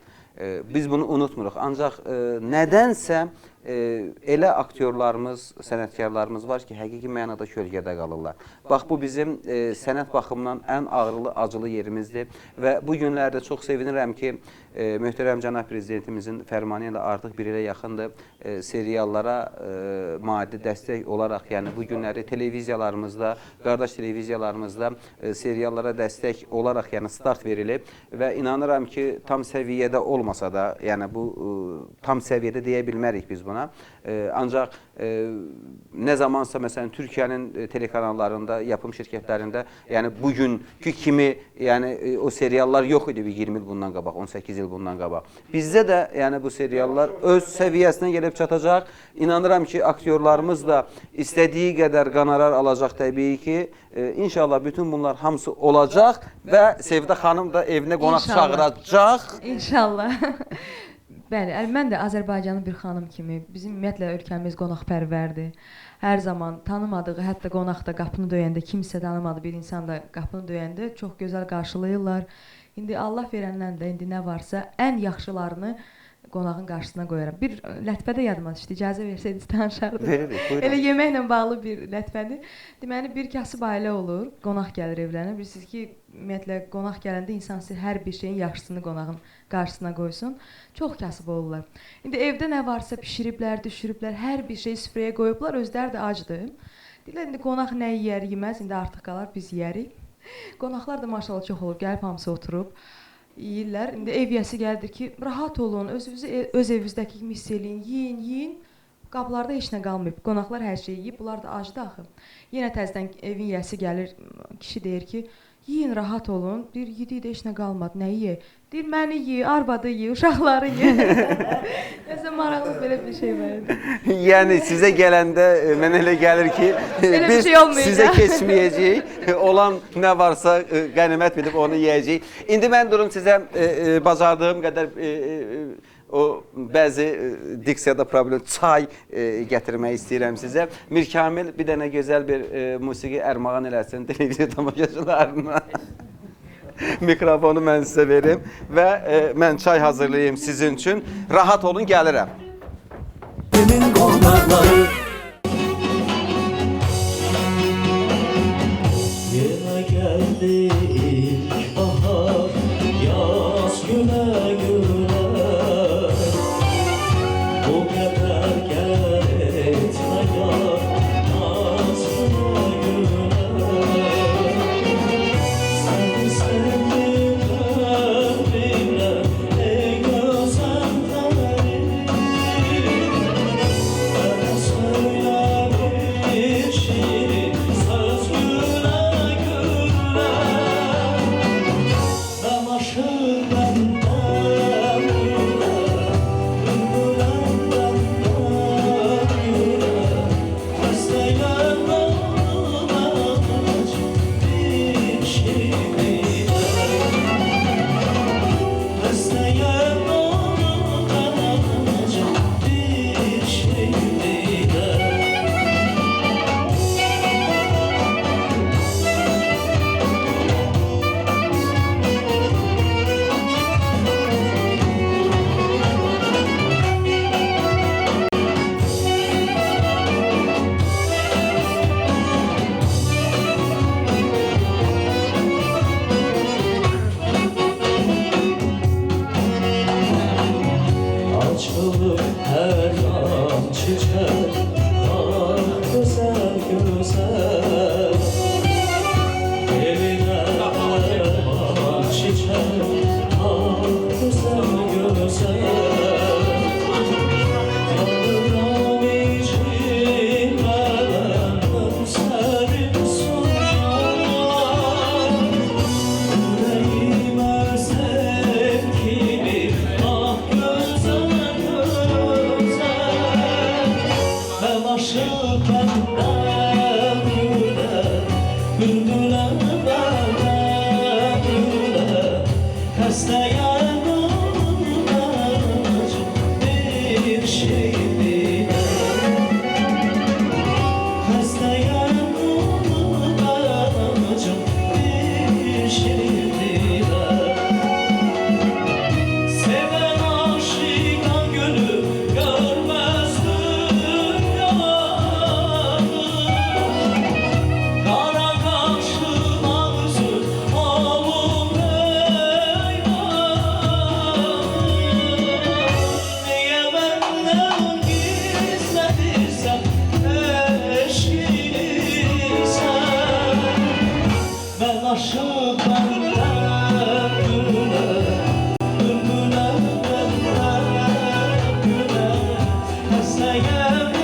Biz bunu unutmuruq. Ancaq nədənsə elə aktyorlarımız, sənətkarlarımız var ki, həqiqi mənada kölgədə qalırlar. Bax, bu bizim sənət baxımından ən ağrılı, acılı yerimizdir və bu günlərdə çox sevinirəm ki, möhtərəm cənab prezidentimizin fərmanı ilə artıq bir ilə yaxındır seriallara maddi dəstək olaraq, yəni bu günləri televiziyalarımızda, qardaş televiziyalarımızda seriallara dəstək olaraq yəni start verilib və inanıram ki, tam səviyyədə olmasa da, yəni bu tam səviyyədə deyə bilmərik biz buna. Ancaq nə zamansa məsələn Türkiyənin telekanallarında, yapım şirkətlərində, yəni bugünkü kimi yəni o seriallar yox idi 20 il bundan qabaq, 18 il bundan qabaq. Bizdə də yəni bu seriallar öz səviyyəsinə gəlib çatacaq. İnanıram ki, aktyorlarımız da istədiyi qədər qonorar alacaq təbii ki. İnşallah bütün bunlar hamısı olacaq və Sevdə xanım da evinə qonaq çağıracaq. İnşallah. Bəli, mən də Azərbaycanın bir xanım kimi, bizim ümumiyyətlə ölkəmiz qonaqpərvərdir. Hər zaman tanımadığı, hətta qonaqda qapını döyəndə, kimsə tanımadığı bir insan da qapını döyəndə çox gözəl qarşılayırlar. İndi Allah verəndən də indi nə varsa ən yaxşılarını qonağın qarşısına qoyaram. Bir lətifədə yadıma düşdü, icazə versəydiniz danışardım. Veririk, buyurun. Elə yeməklə bağlı bir lətifədir. Deməli, bir kasıb ailə olur, qonaq gəlir evlərinə. Bilirsiniz ki, ümumiyyətlə qonaq gələndə insan hər bir şeyin yaxşısını qonağın qarşısına qoysun. Çox kasıb olurlar. İndi evdə nə varsa bişiriblər, düşürüblər, hər bir şeyi süfrəyə qoyublar, özləri də acdır. Deyirlər, indi qonaq nə yeyər, yeməz, indi artıq qalar, biz yeyərik. Qonaqlar da maşallah çox olur, gəlib hamısı oturub yeyirlər. İndi ev yəsi gəldir ki, rahat olun, özünüzü öz evinizdəki kimi hiss eləyin, yeyin, yeyin. Qablarda heç nə qalmayıb, qonaqlar hər şeyi yeyib, bunlar da acdı axı. Yenə təzədən evin yəsi gəlir, kişi deyir ki, yeyin, rahat olun. Deyir, yedi heç nə qalmadı, nə yeyə? Deyir, məni yeyə, arvadı yeyə, uşaqları yeyə. Nəsə maraqlı belə bir şey var idi. Yəni sizə gələndə mənə elə gəlir ki, biz sizə keçməyəcəyik, olan nə varsa qənimət bilib onu yeyəcəyik. İndi mən durum sizə bacardığım qədər o bəzi diksiyada problem çay gətirmək istəyirəm sizə. Mir Kamil bir dənə gözəl bir musiqi ərmağan eləsin televiziya tamaşaçılarına. Mikrofonu mən sizə verim və mən çay hazırlayayım sizin üçün. Rahat olun, gəlirəm. Evimin qonaqları yenə gəldi ilk bahar, yaz günə görə bu qədər gələr etmə yar, nazına görə səni sevdim qəlbimlə ey gözəl tərim, mənə söylə bir şirin söz gülə gülə. bülbüle bana güle Hastayım olacak bir şey bile Hastayım olacak bir şey bile Seven aşıktan gönül görmez dünyanı Kara kaşlı ağzı oğlum Niye benden gizlediysen eşkini sen Ben aşık benden güle Bülbüle benden güle Hastayım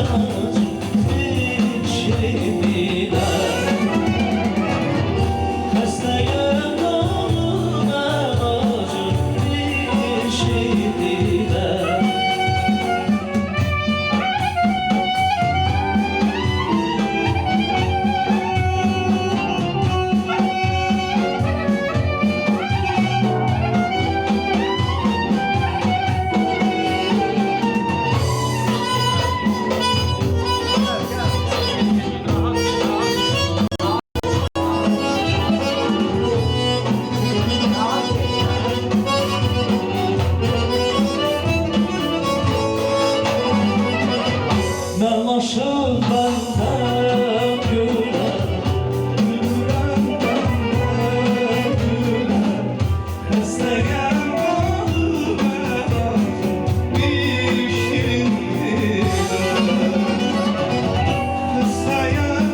yanmaz bir şey bile Hastayım yanmaz bir şey bile Ben aşık benden güle Gülürüm benden güle Hastayım bir şirin bile Hastayım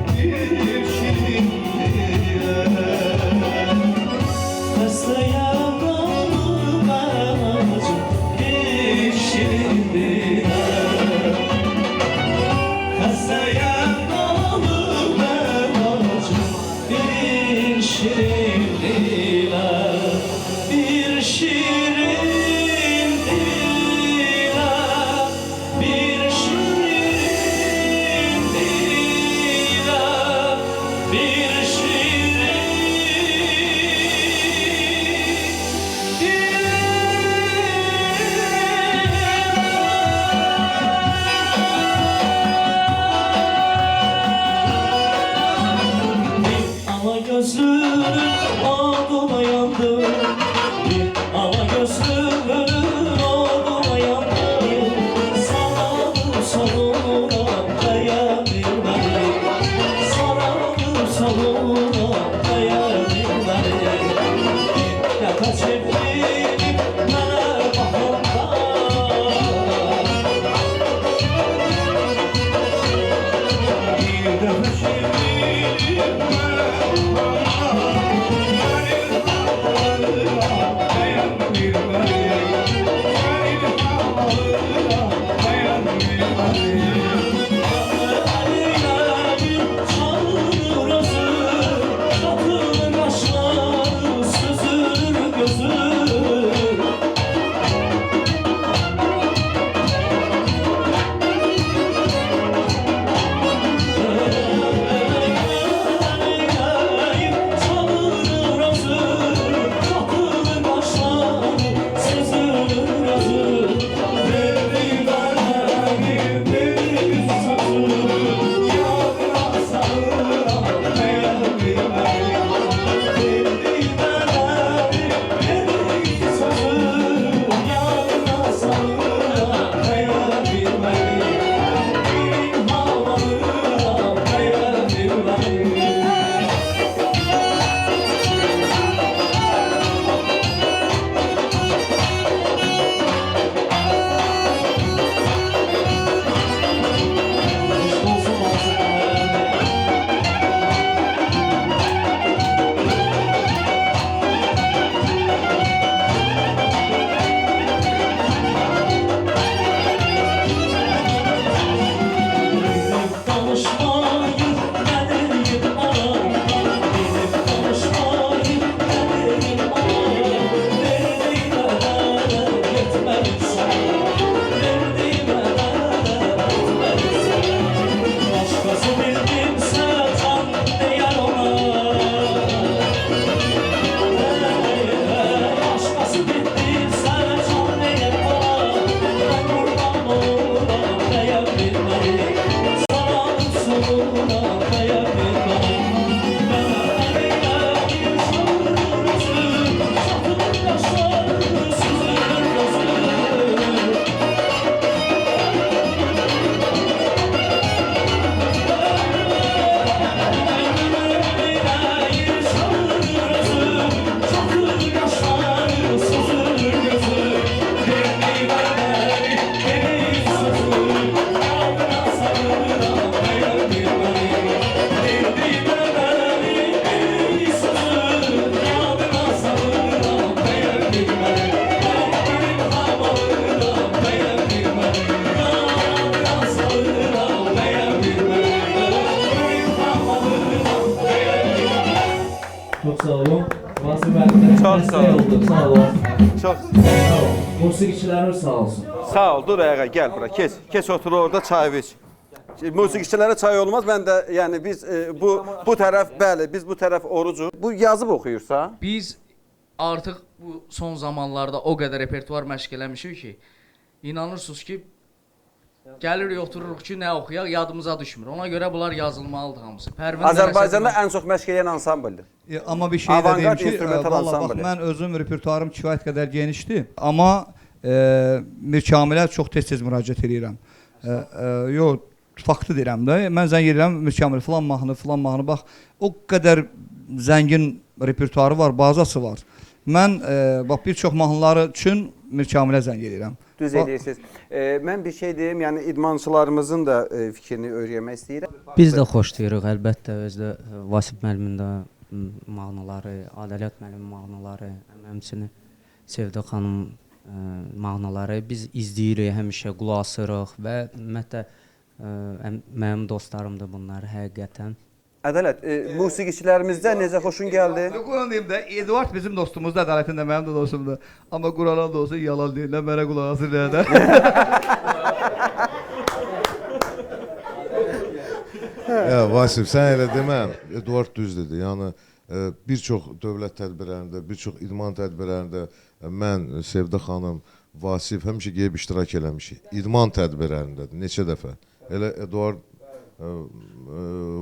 bir şirin bile Hastayım olmaz bir şirin bile Hastayım olmaz bir şirin bile Bir şirin bile Bir şirin bile Bir şirin Çox sağ ol. Sağ ol. Çox Musiqiçilərimiz sağ olsun. sağ ol. Dur ayağa gel bura. Keç otur orada çay iç. Musiqiçilərə çay olmaz. Mən də yəni biz bu tərəf bəli, biz bu tərəf orucu. Bu yazıb oxuyursa? Biz artıq bu son zamanlarda o qədər repertuar məşq eləmişik ki, inanırsınız ki, gəlirik, otururuq ki, nə oxuyaq, yadımıza düşmür. Ona görə bunlar yazılmalıdır hamısı. Azərbaycanda ən çox məşq edən ansambldir. Amma bir şey də deyim Avangard ki, instrumental vallahi bax, ansambl. mən özüm repertuarım kifayət qədər genişdir. Amma Mir Kamilə çox tez-tez müraciət edirəm. Yox, faktı deyirəm də. Mən zəng edirəm Mir Kamil filan mahnı, bax, o qədər zəngin repertuarı var, bazası var. Mən bax bir çox mahnıları üçün Mir Kamilə zəng edirəm. Düz edirsiniz. Mən bir şey deyim, yəni idmançılarımızın da fikrini öyrənmək istəyirəm. Biz də xoşlayırıq əlbəttə özdə Vasif müəllimin də mahnıları, Ədalət müəllimin mahnıları, həmçinin Sevda xanım mahnıları biz izləyirik, həmişə qulaq asırıq və ümumiyyətlə mənim dostlarımdır bunlar həqiqətən. Ədalət, musiqiçilərimizdə necə xoşun gəldi? Qoyun deyim də, Eduard bizim dostumuzdur, Ədalətin də mənim də dostumdur. Amma Qurana da olsa yalan deyirlər, mənə qulaq asırlar da. Ya Vasif, sən elə demə, Eduard düz dedi. Yəni bir çox dövlət tədbirlərində, bir çox idman tədbirlərində mən, Sevda xanım, Vasif həmişə gəlib iştirak eləmişik. İdman tədbirlərində neçə dəfə. Elə Eduard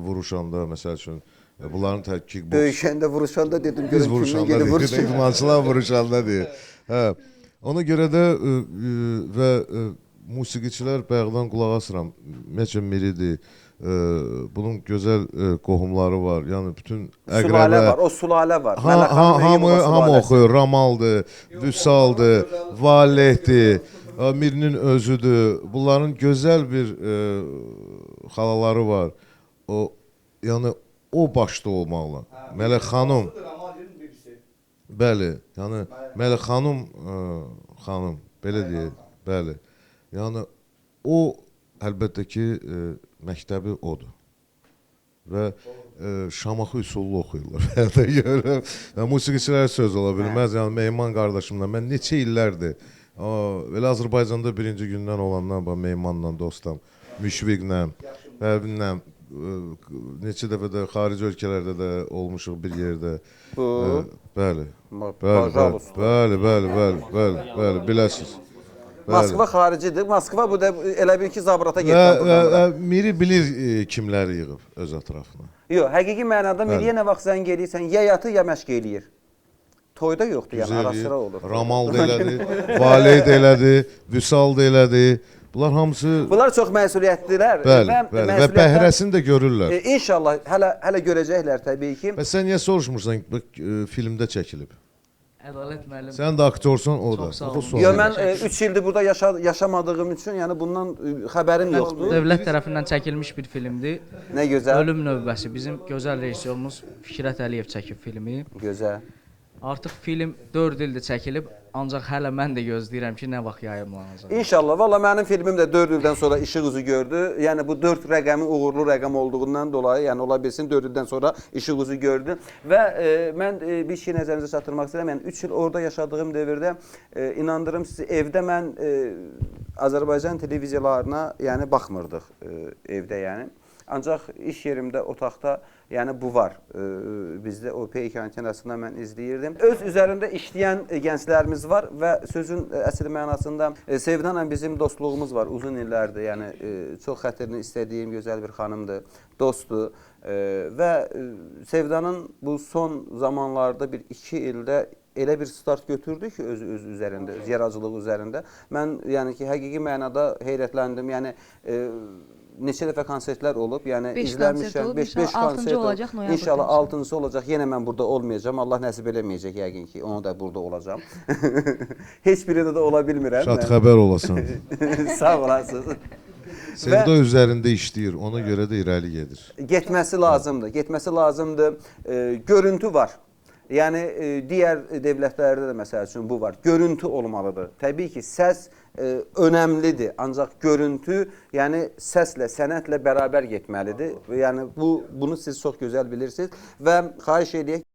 vuruşanda məsəl üçün bunların kickbox Döyüşəndə, vuruşanda dedim biz görüm kimdən vuruşanda gedib deyir, vuruşur. idmançılar vuruşanda deyir. Hə. Ona görə də və musiqiçilər bayaqdan qulaq asıram. Ümumiyyətlə Miridir. Bunun gözəl qohumları var. Yəni bütün Sülalə var, o sülalə var. Hamı oxuyur. Ramaldır, Vüsaldır, Valehdir, Mirinin özüdür. Bunların gözəl bir xalaları var. Yəni o başda olmalı. Mələk xanım. Bəli, yəni Mələk xanım belə deyək, bəli. Yəni o əlbəttə ki məktəbi odur. Və Şamaxı üsullu oxuyurlar. Hətta görürəm. Musiqiçilər söz ola bilməz. Yəni Mehman qardaşımla mən neçə illərdir elə Azərbaycanda birinci gündən olandan Mehmanla dostam, Müşfiqlə, Pərvinlə neçə dəfə də xarici ölkələrdə də olmuşuq bir yerdə. Bəli. Bəli, biləsiniz. Moskva xaricidir. Moskva bu da elə bir ki Zabrata getdi. Miri bilir kimləri yığıb öz ətrafına. Yox, həqiqi mənada Miriyə nə vaxt zəng eləyirsən, ya yatır, ya məşq eləyir. Toyda yoxdur, yəni ara sıra olur. Ramal da elədi, Valey də elədi, Vüsal da elədi. Bunlar hamısı... Bunlar çox məsuliyyətlidirlər. Bəli, və bəhrəsini də görürlər. İnşallah, hələ görəcəklər təbii ki. Və sən niyə soruşmursan, filmdə çəkilib? Ədalət müəllim. Sən də aktyorsan, o da. Yox, mən 3 ildir burada yaşamadığım üçün, yəni bundan xəbərim yoxdur. Dövlət tərəfindən çəkilmiş bir filmdir. Nə gözəl. Ölüm növbəsi. Bizim gözəl rejissorumuz Fikrət Əliyev çəkib filmi. Gözəl. Artıq film 4 ildir çəkilib, ancaq hələ mən də gözləyirəm ki, nə vaxt yayımlanacaq. İnşallah. Valla mənim filmim də 4 ildən sonra işıq üzü gördü. Yəni bu 4 rəqəmi uğurlu rəqəm olduğundan dolayı, yəni ola bilsin 4 ildən sonra işıq üzü gördü. Və mən bir şey nəzərinizə çatdırmaq istəyirəm. Yəni 3 il orada yaşadığım dövrdə inandırım sizi, evdə mən Azərbaycan televiziyalarına yəni baxmırdıq evdə yəni. Ancaq iş yerimdə, otaqda, yəni bu var. Bizdə o Peyk antenasından mən izləyirdim. Öz üzərində işləyən gənclərimiz var və sözün əsl mənasında Sevdanla bizim dostluğumuz var uzun illərdir. Yəni çox xətrini istədiyim gözəl bir xanımdır, dostdur. Və Sevdanın bu son zamanlarda bir 2 ildə elə bir start götürdü ki öz üzərində, öz yaradıcılığı üzərində. Mən yəni ki həqiqi mənada heyrətləndim. Yəni neçə dəfə konsertlər olub, yəni izləmişəm, 5 konsert olacaq, inşallah 6-cısı olacaq, yenə mən burada olmayacağam, Allah nəsib eləməyəcək yəqin ki, onu da burada olacağam. Heç birində də ola bilmirəm. Şad xəbər olasan. Sağ olasınız. Sevda üzərində işləyir, ona görə də irəli gedir. Getməsi lazımdır, görüntü var. Yəni, digər dövlətlərdə də məsəl üçün bu var. Görüntü olmalıdır. Təbii ki, səs önəmlidir. Ancaq görüntü, yəni səslə, sənətlə bərabər getməlidir. Yəni, bunu siz çox gözəl bilirsiniz və xahiş edək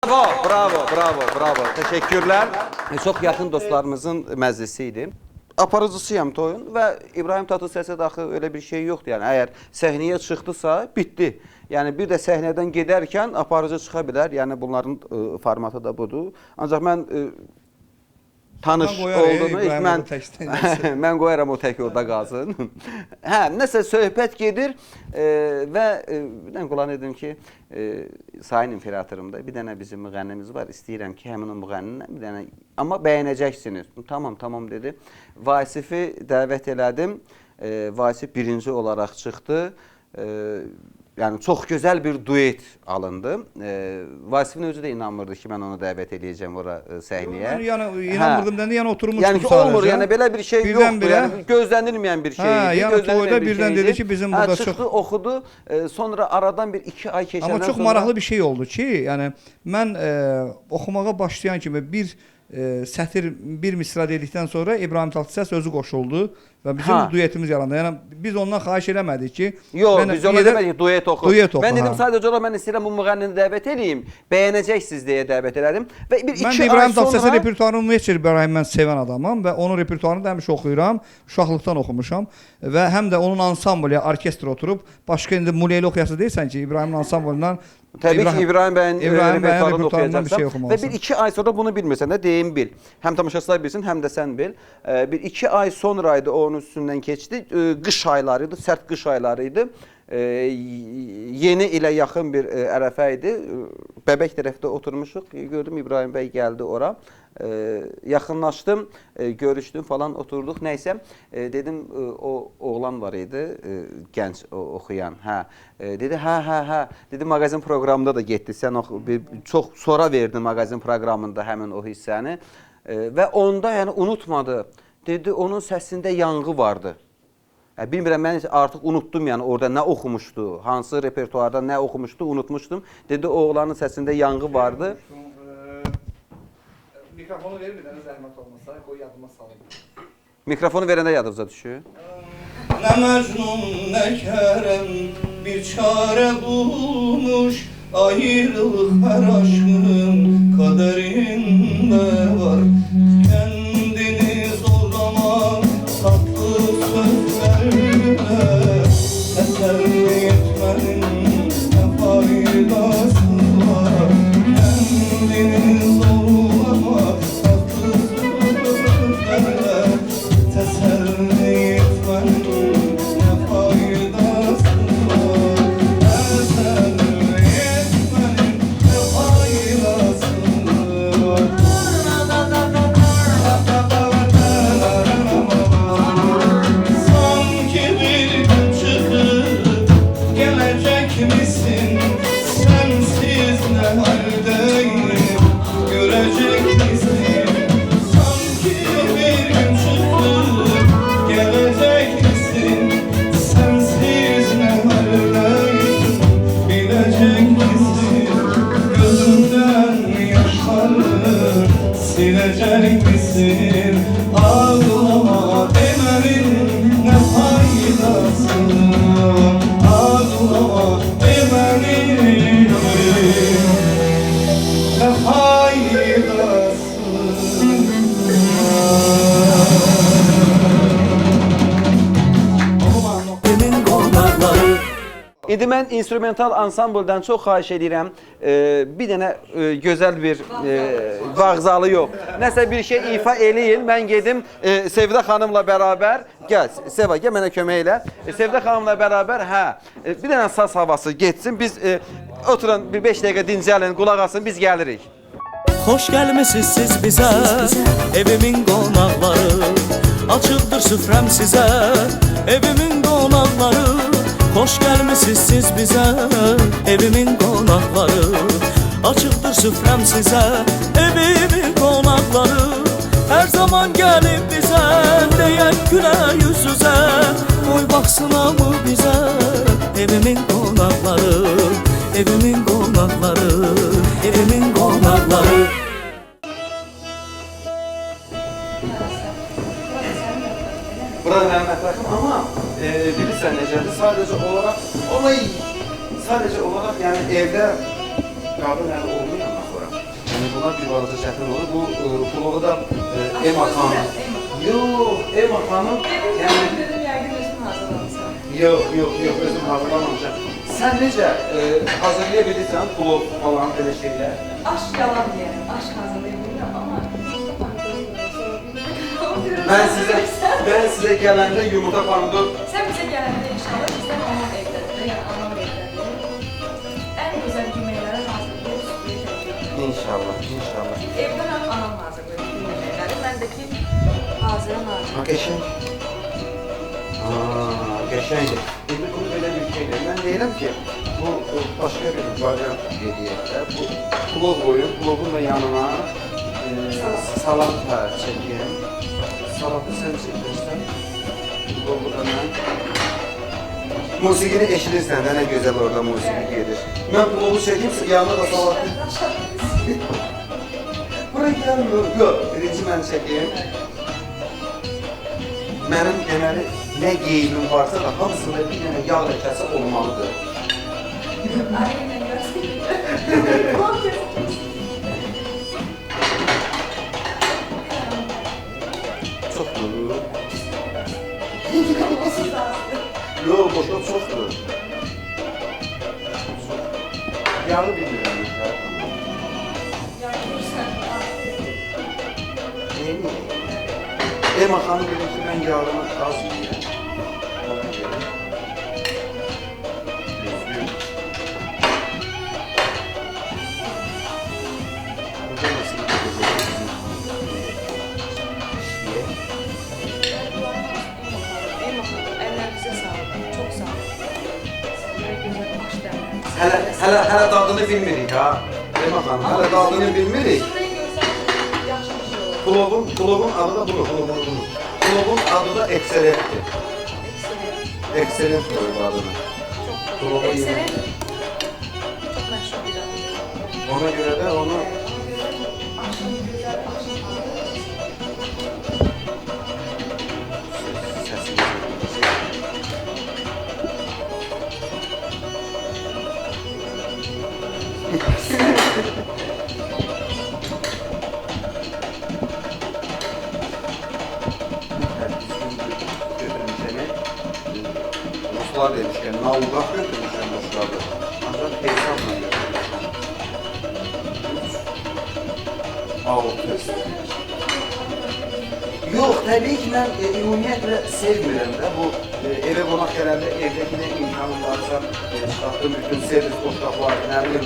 Bravo. Teşekkürler. Çox yaxın dostlarımızın məclisi idi. Aparıcısıyam toyun və İbrahim Tatlıses'e daxı öyle bir şey yoxdur. Yəni əgər səhnəyə çıxdısa, bitdi. Yəni bir də səhnədən gedərkən aparıcı çıxa bilər. Yəni bunların formatı da budur. Ancaq mən tanış olduğunu mən qoyaram o tək orada qalsın. Hə, nəsə söhbət gedir və bir dənə qulaq edim ki, Sayın İmperatorumda bir dənə bizim müğənnimiz var. İstəyirəm ki, həmin o müğənnini bir dənə, amma bəyənəcəksiniz. Tamam dedi. Vasifi dəvət elədim. Vasif birinci olaraq çıxdı. Yəni çox gözəl bir duet alındı. Vasifin özü də inanmırdı ki, mən onu dəvət eləyəcəm ora səhnəyə. Yəni inanmırdım dendi, yəni oturmuşdum sadəcə. Yəni olmur, yəni belə bir şey yoxdur. Yəni gözlənilməyən bir şey idi. Yəni toyda birdən dedi ki, bizim burada çox çıxdı, oxudu. Sonra aradan bir 2 ay keçəndən sonra amma çox maraqlı bir şey oldu ki, yəni mən oxumağa başlayan kimi bir sətir, bir misra dedikdən sonra İbrahim Tatlıses özü qoşuldu və bizim duetimiz yarandı. Yəni biz ondan xahiş eləmədik ki, yox, biz ona demədik duet oxu. Mən dedim sadəcə olaraq mən istəyirəm bu müğənnini dəvət eləyim, bəyənəcəksiniz deyə dəvət elədim və bir 2 ay sonra mən İbrahim Tatlıses'in repertuarını ümumiyyətlə İbrahim mən sevən adamam və onun repertuarını da həmişə oxuyuram, uşaqlıqdan oxumuşam və həm də onun ansamblı, orkestr oturub, başqa indi Muleyli oxuyası deyirsən ki, İbrahimin ansamblından təbii ki, İbrahim bəyin repertuarını oxuyacaqsan və bir 2 ay sonra bunu bilmirsən də deyim bil. Həm tamaşaçılar bilsin, həm də sən bil. Bir 2 ay sonraydı onun üstündən keçdi. Qış ayları idi, sərt qış ayları idi. Yeni ilə yaxın bir ərəfə idi. Bəbək tərəfdə oturmuşuq. Gördüm İbrahim bəy gəldi ora. Yaxınlaşdım, görüşdüm falan, oturduq. Nəysə, dedim o oğlan var idi, gənc oxuyan. Dedi, hə. Dedi, mağazin proqramında da getdi. Sən çox sonra verdin mağazin proqramında həmin o hissəni. Və onda yəni unutmadı. Dedi, onun səsində yanğı vardı. Bilmirəm, mən artıq unutdum, yəni orada nə oxumuşdu, hansı repertuarda nə oxumuşdu, unutmuşdum. Dedi, o oğlanın səsində yanğı vardı. Mikrofonu verir bir dənə zəhmət olmasa, qoy yadıma salın. Mikrofonu verəndə yadınıza düşür. Nə Məcnun, nə Kərəm bir çarə bulmuş, ayrılıq hər aşkın qədərində var. Kendini zorlama tatlı sözlerle, təsəlli etmənin nə faydası var. Kendini zorlama tatlı sözlerle, təsəlli etmənin nə faydası var. Təsəlli etmənin nə faydası var. Sanki bir gün çıkıp gelecek misin? Sensiz ne haldeyim görecek misin? Sanki bir gün çıkıp gelecek misin? Sensiz ne haldeyim bilecek misin? Gözümden yaşları silecek misin? Ağlama demenin ne faydası? Ağlama demenin ne faydası? İndi mən instrumental ansambldan çox xahiş edirəm. Bir dənə gözəl bir vağzalı yox. Nəsə bir şey ifa eləyin. Mən gedim Sevdə xanımla bərabər. Gəl, Seva, gəl mənə kömək elə. Sevdə xanımla bərabər, bir dənə saz havası getsin. Biz oturun bir 5 dəqiqə dincəlin, qulaq asın, biz gəlirik. Xoş gəlmisiniz siz bizə, evimin qonaqları. Açıqdır süfrəm sizə, evimin qonaqları. Xoş gəlmisiniz siz bizə, evimin qonaqları. Açıqdır süfrəm sizə, evimin qonaqları. Hər zaman gəlib bizə, deyək gülə yüz üzə. Qoy baxsın hamı bizə, evimin qonaqları. Evimin qonaqları, evimin qonaqları. Burada mənim ətrafım, amma bilirsən necədir, sadəcə olaraq, yəni evdə qadın əli olmayandan sonra insanlar bir balaca çətin olur. Bu plovu da Ema xanım. Yox, Ema xanım. Yəni yox, özüm hazırlamamışam. Sən necə hazırlaya bilirsən plov falan belə şeylər? Aşk yalan deyirəm, aşk hazırlayabilirim ama Ben size gələndə yumurta pomidor. Sen bize gələndə inşallah bizden anam evdədir, yəni anam evdədir. En güzel yeməkləri hazırlayıb süsləyəcəm. İnşallah. Evdən anam hazırlayıb yeməkləri, məndəki hazırın. Ha, qəşəng. Qəşəngdir. İndi bunu belə bir şeydir. Mən deyirəm ki, bu başqa bir variant gediyək. Bu plov qoyun, plovun da yanına salat çəkəyim. Salatı sən çəkirsən. Plovu da mən. Musiqini eşidirsən də nə gözəl orada musiqi gedir. Mən plovu çəkeyim, yanına da salatı. Buraya gəlmir. Yox, birinci mən çəkeyim. Mənim deməli nə geyimim varsa da hamısında bir dənə yağ ləkəsi olmalıdır. Çoxdur. Yox, boşa çoxdur. Yağı bilmirəm. Ema xanım dedi ki, mən yağını az yiyəm. Düzgün. Əllərinizə sağlık, çox sağ olun. Hələ dadını bilmirik ha. Ema xanım, hələ dadını bilmirik. Plovun adı da bunu. Plovun adı da ekselentdir. Ekselent koyuyor adını. Ekselent çok məşhur bir adı. Ona göre de onu Ruslar demişken, navluğak götürmüşken Ruslarda. Ancak hesapla götürmüşken. 6. Yox, təbii ki, mən ümumiyyətlə sevmirəm də. Bu evə qonaq gələndə evdəki nə imkanım varsa, çıxartdığım bütün servis boşqablar, nə bilim.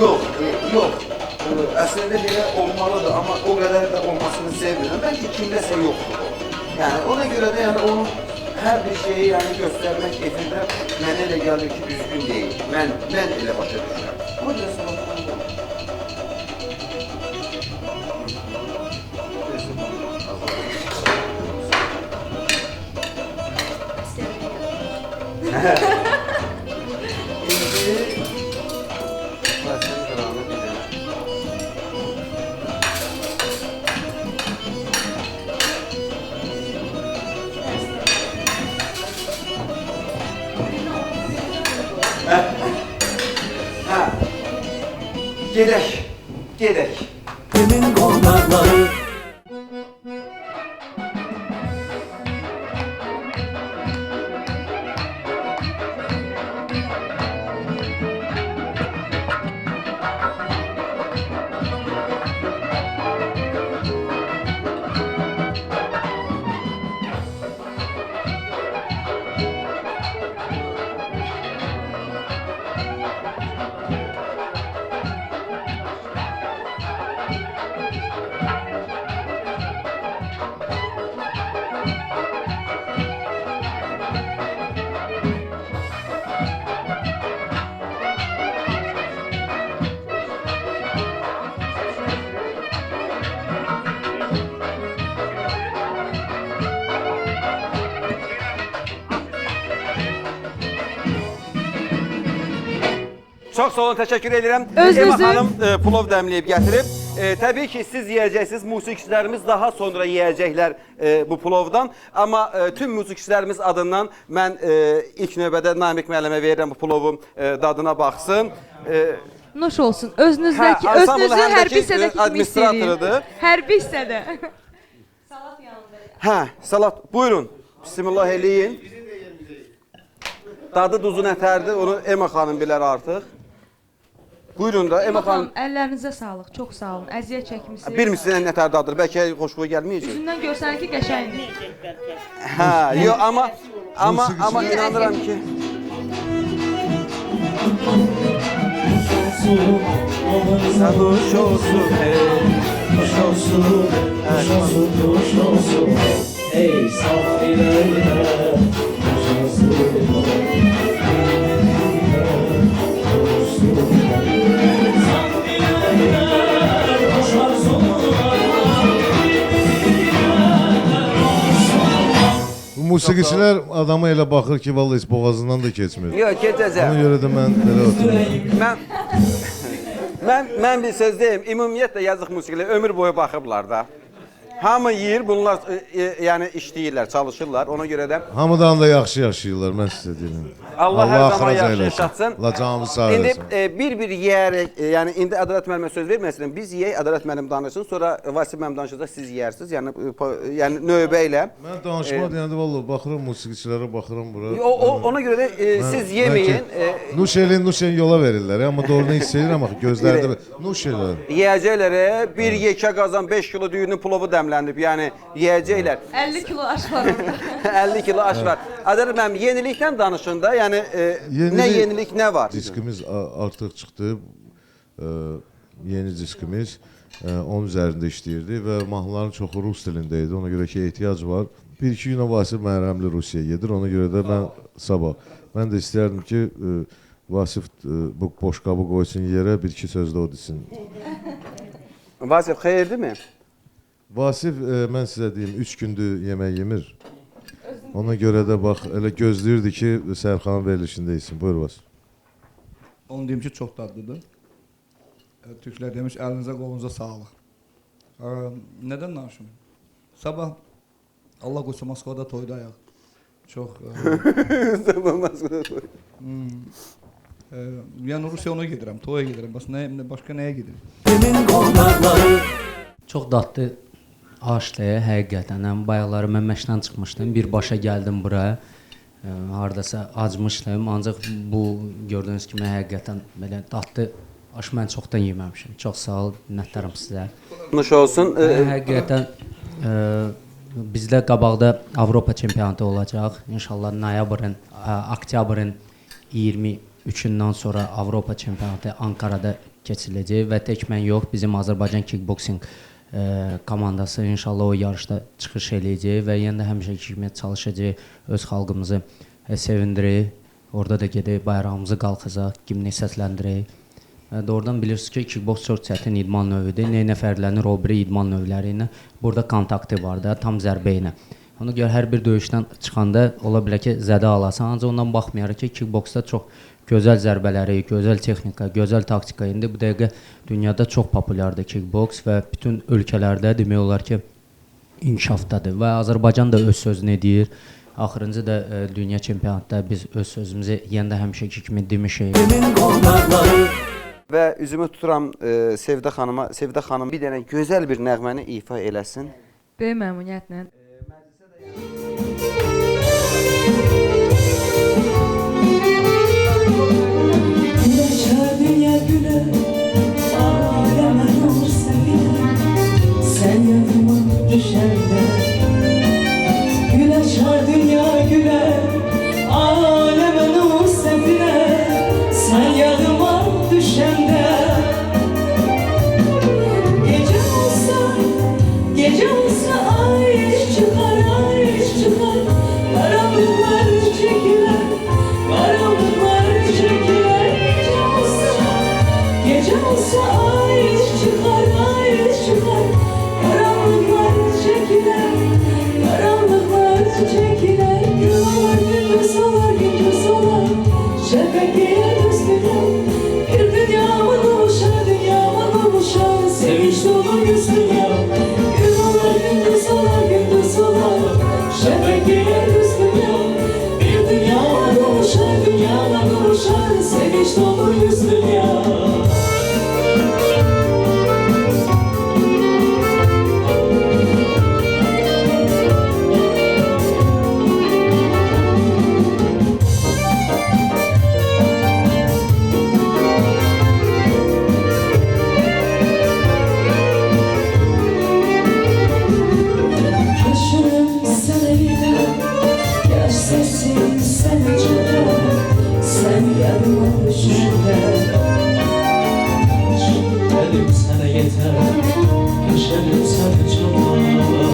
Yox. Əslində belə olmalıdır, amma o qədər də olmasını sevmirəm. Bəlkə kimdəsə yoxdur. Yəni ona görə də yəni onun hər bir şeyi yəni göstərmək efirdə mənə elə gəlir ki, düzgün deyil. Mən elə başa düşürəm. O da sonra Gedək. Evimin qonaqları Çox sağ olun, təşəkkür edirəm. Özünüzü- Ema xanım plov dəmləyib gətirib. Təbii ki, siz yeyəcəksiniz, musiqiçilərimiz daha sonra yeyəcəklər bu plovdan. Amma tüm musiqiçilərimiz adından mən ilk növbədə Namiq müəllimə verirəm bu plovun dadına baxsın. Nuş olsun. Özünüzdəki, özünüzü hərbi hissədə kimi hiss administratorıdır. Hərbi hissədə. Hə, salat. Buyurun. Bismillah eləyin. Dadı duzu nətərdir, onu Ema xanım bilər artıq. Buyurun da, Ema xanım. Əllərinizə sağlıq, çox sağ olun. Əziyyət çəkmisiniz. Bilmirsiniz nətər dadır, bəlkə xoşluğa gəlməyəcək. Üzündən görsən ki, qəşəngdir. Hə, yox, amma inanıram ki. Sən hoş olsun, Hoş olsun, hoş olsun, hoş olsun. Ey saf ileride, hoş olsun. Bu musiqiçilər adama elə baxır ki, vallahi heç boğazından da keçmir. Yox, keçəcəm. Ona görə də mən belə otururam. Mən bir söz deyim, ümumiyyətlə yazıq musiqilə ömür boyu baxıblar da. Hamı yeyir, bunlar yəni işləyirlər, çalışırlar, ona görə də... Hamıdan da yaxşı yaşayırlar, mən sizə deyim. Allah hər zaman yaxşı yaşatsın. Allah canımız sağ eləsin. İndi bir yeyərək, yəni indi Ədalət müəllimə söz verməsin, biz yeyək, Ədalət müəllim danışsın, sonra Vasif müəllim danışacaq, siz yeyərsiniz, yəni növbə ilə. Mən danışma deyəndə vallahi baxıram musiqiçilərə, baxıram bura. Ona görə də siz yeməyin. Nuş elin yola verirlər, amma doğrudan hiss edirəm axı, gözlərdə nuş elin. Yiyəcəklərə bir yekə qazan 5 kilo düyünün plovu dəmlənib, yəni yiyəcəklər. 50 kilo aş var orada. 50 kilo aş var. Ədalət müəllim, yenilikdən danışın da, yəni nə yenilik, nə var? Diskimiz artıq çıxdı, yeni diskimiz, onun üzərində işləyirdi və mahnıların çoxu rus dilində idi, ona görə ki, ehtiyac var. Bir-iki günə Vasif mənəmli Rusiyaya gedir, ona görə də mən sabah. Mən də istəyərdim ki, Vasif bu boş qabı qoysun yerə, bir-iki sözdə o desin. Vasif, xeyirdir mi? Vasif, mən sizə deyim, 3 gündür yemək yemir. Ona görə də bax, elə gözləyirdi ki, Sərxanın verilişində yesin. Buyur Vasif. Onu deyim ki, çox dadlıdır. Türklər demiş, əlinizə, qolunuza sağlıq. Nədən danışım? Sabah, Allah qoysa Moskvada toydayıq. Çox... Sabah Moskvada toy. Yəni Rusiyaya gedirəm, toya gedirəm. Başqa nəyə gedirəm? Çox dadlı aşdır, həqiqətən. Bayaqları mən məşqdən çıxmışdım, birbaşa gəldim bura. Hardasa acmışdım, ancaq bu gördüyünüz kimi həqiqətən belə dadlı aş mən çoxdan yeməmişim. Çox sağ ol, minnətdaram sizə. Nuş olsun. Həqiqətən bizdə qabaqda Avropa çempionatı olacaq. İnşallah noyabrın, oktyabrın 23-dən sonra Avropa çempionatı Ankara'da keçiriləcək və tək mən yox, bizim Azərbaycan kickboxing komandası inşallah o yarışda çıxış eləyəcək və yenə də həmişəki kimi çalışacaq, öz xalqımızı sevindirək. Orada da gedək, bayrağımızı qalxacaq, gimni səsləndirək. Doğrudan bilirsiniz ki, kickbox çox çətin idman növüdür. Nə fərqlənir o biri idman növləri ilə? Burada kontakti var da, tam zərbə ilə. Ona görə hər bir döyüşdən çıxanda ola bilər ki, zədə alasan. Ancaq ondan baxmayaraq ki, kickboxda çox gözəl zərbələri, gözəl texnika, gözəl taktika. İndi bu dəqiqə dünyada çox populyardır kickbox və bütün ölkələrdə demək olar ki, inkişafdadır və Azərbaycan da öz sözünü deyir. Axırıncı da dünya çempionatda biz öz sözümüzü yenə də həmişəki kimi demişik. Və üzümü tuturam Sevdə xanıma. Sevdə xanım bir dənə gözəl bir nəğməni ifa eləsin. Böyük məmnuniyyətlə. Dünya güle, aleme nur sevine, sen yanıma düşende. Gül açar dünya güle, aleme nur sevine, sen yanıma düşende. Gece olsa ay çıkar, karanlıklar çekiler, karanlıklar çekiler. Gece olsa ay çıkar, karanlıklar çekiler, karanlıklar çekiler. Gündüz olar, gündüz olar, şefek gelir üstüne. Bir dünyama kavuşan, sevinç dolu yüzüne. Gündüz olar, şefek gelir üstüne. Bir dünyama kavuşan, sevinç dolu yüzüne. yeter. Köşelim sen çalma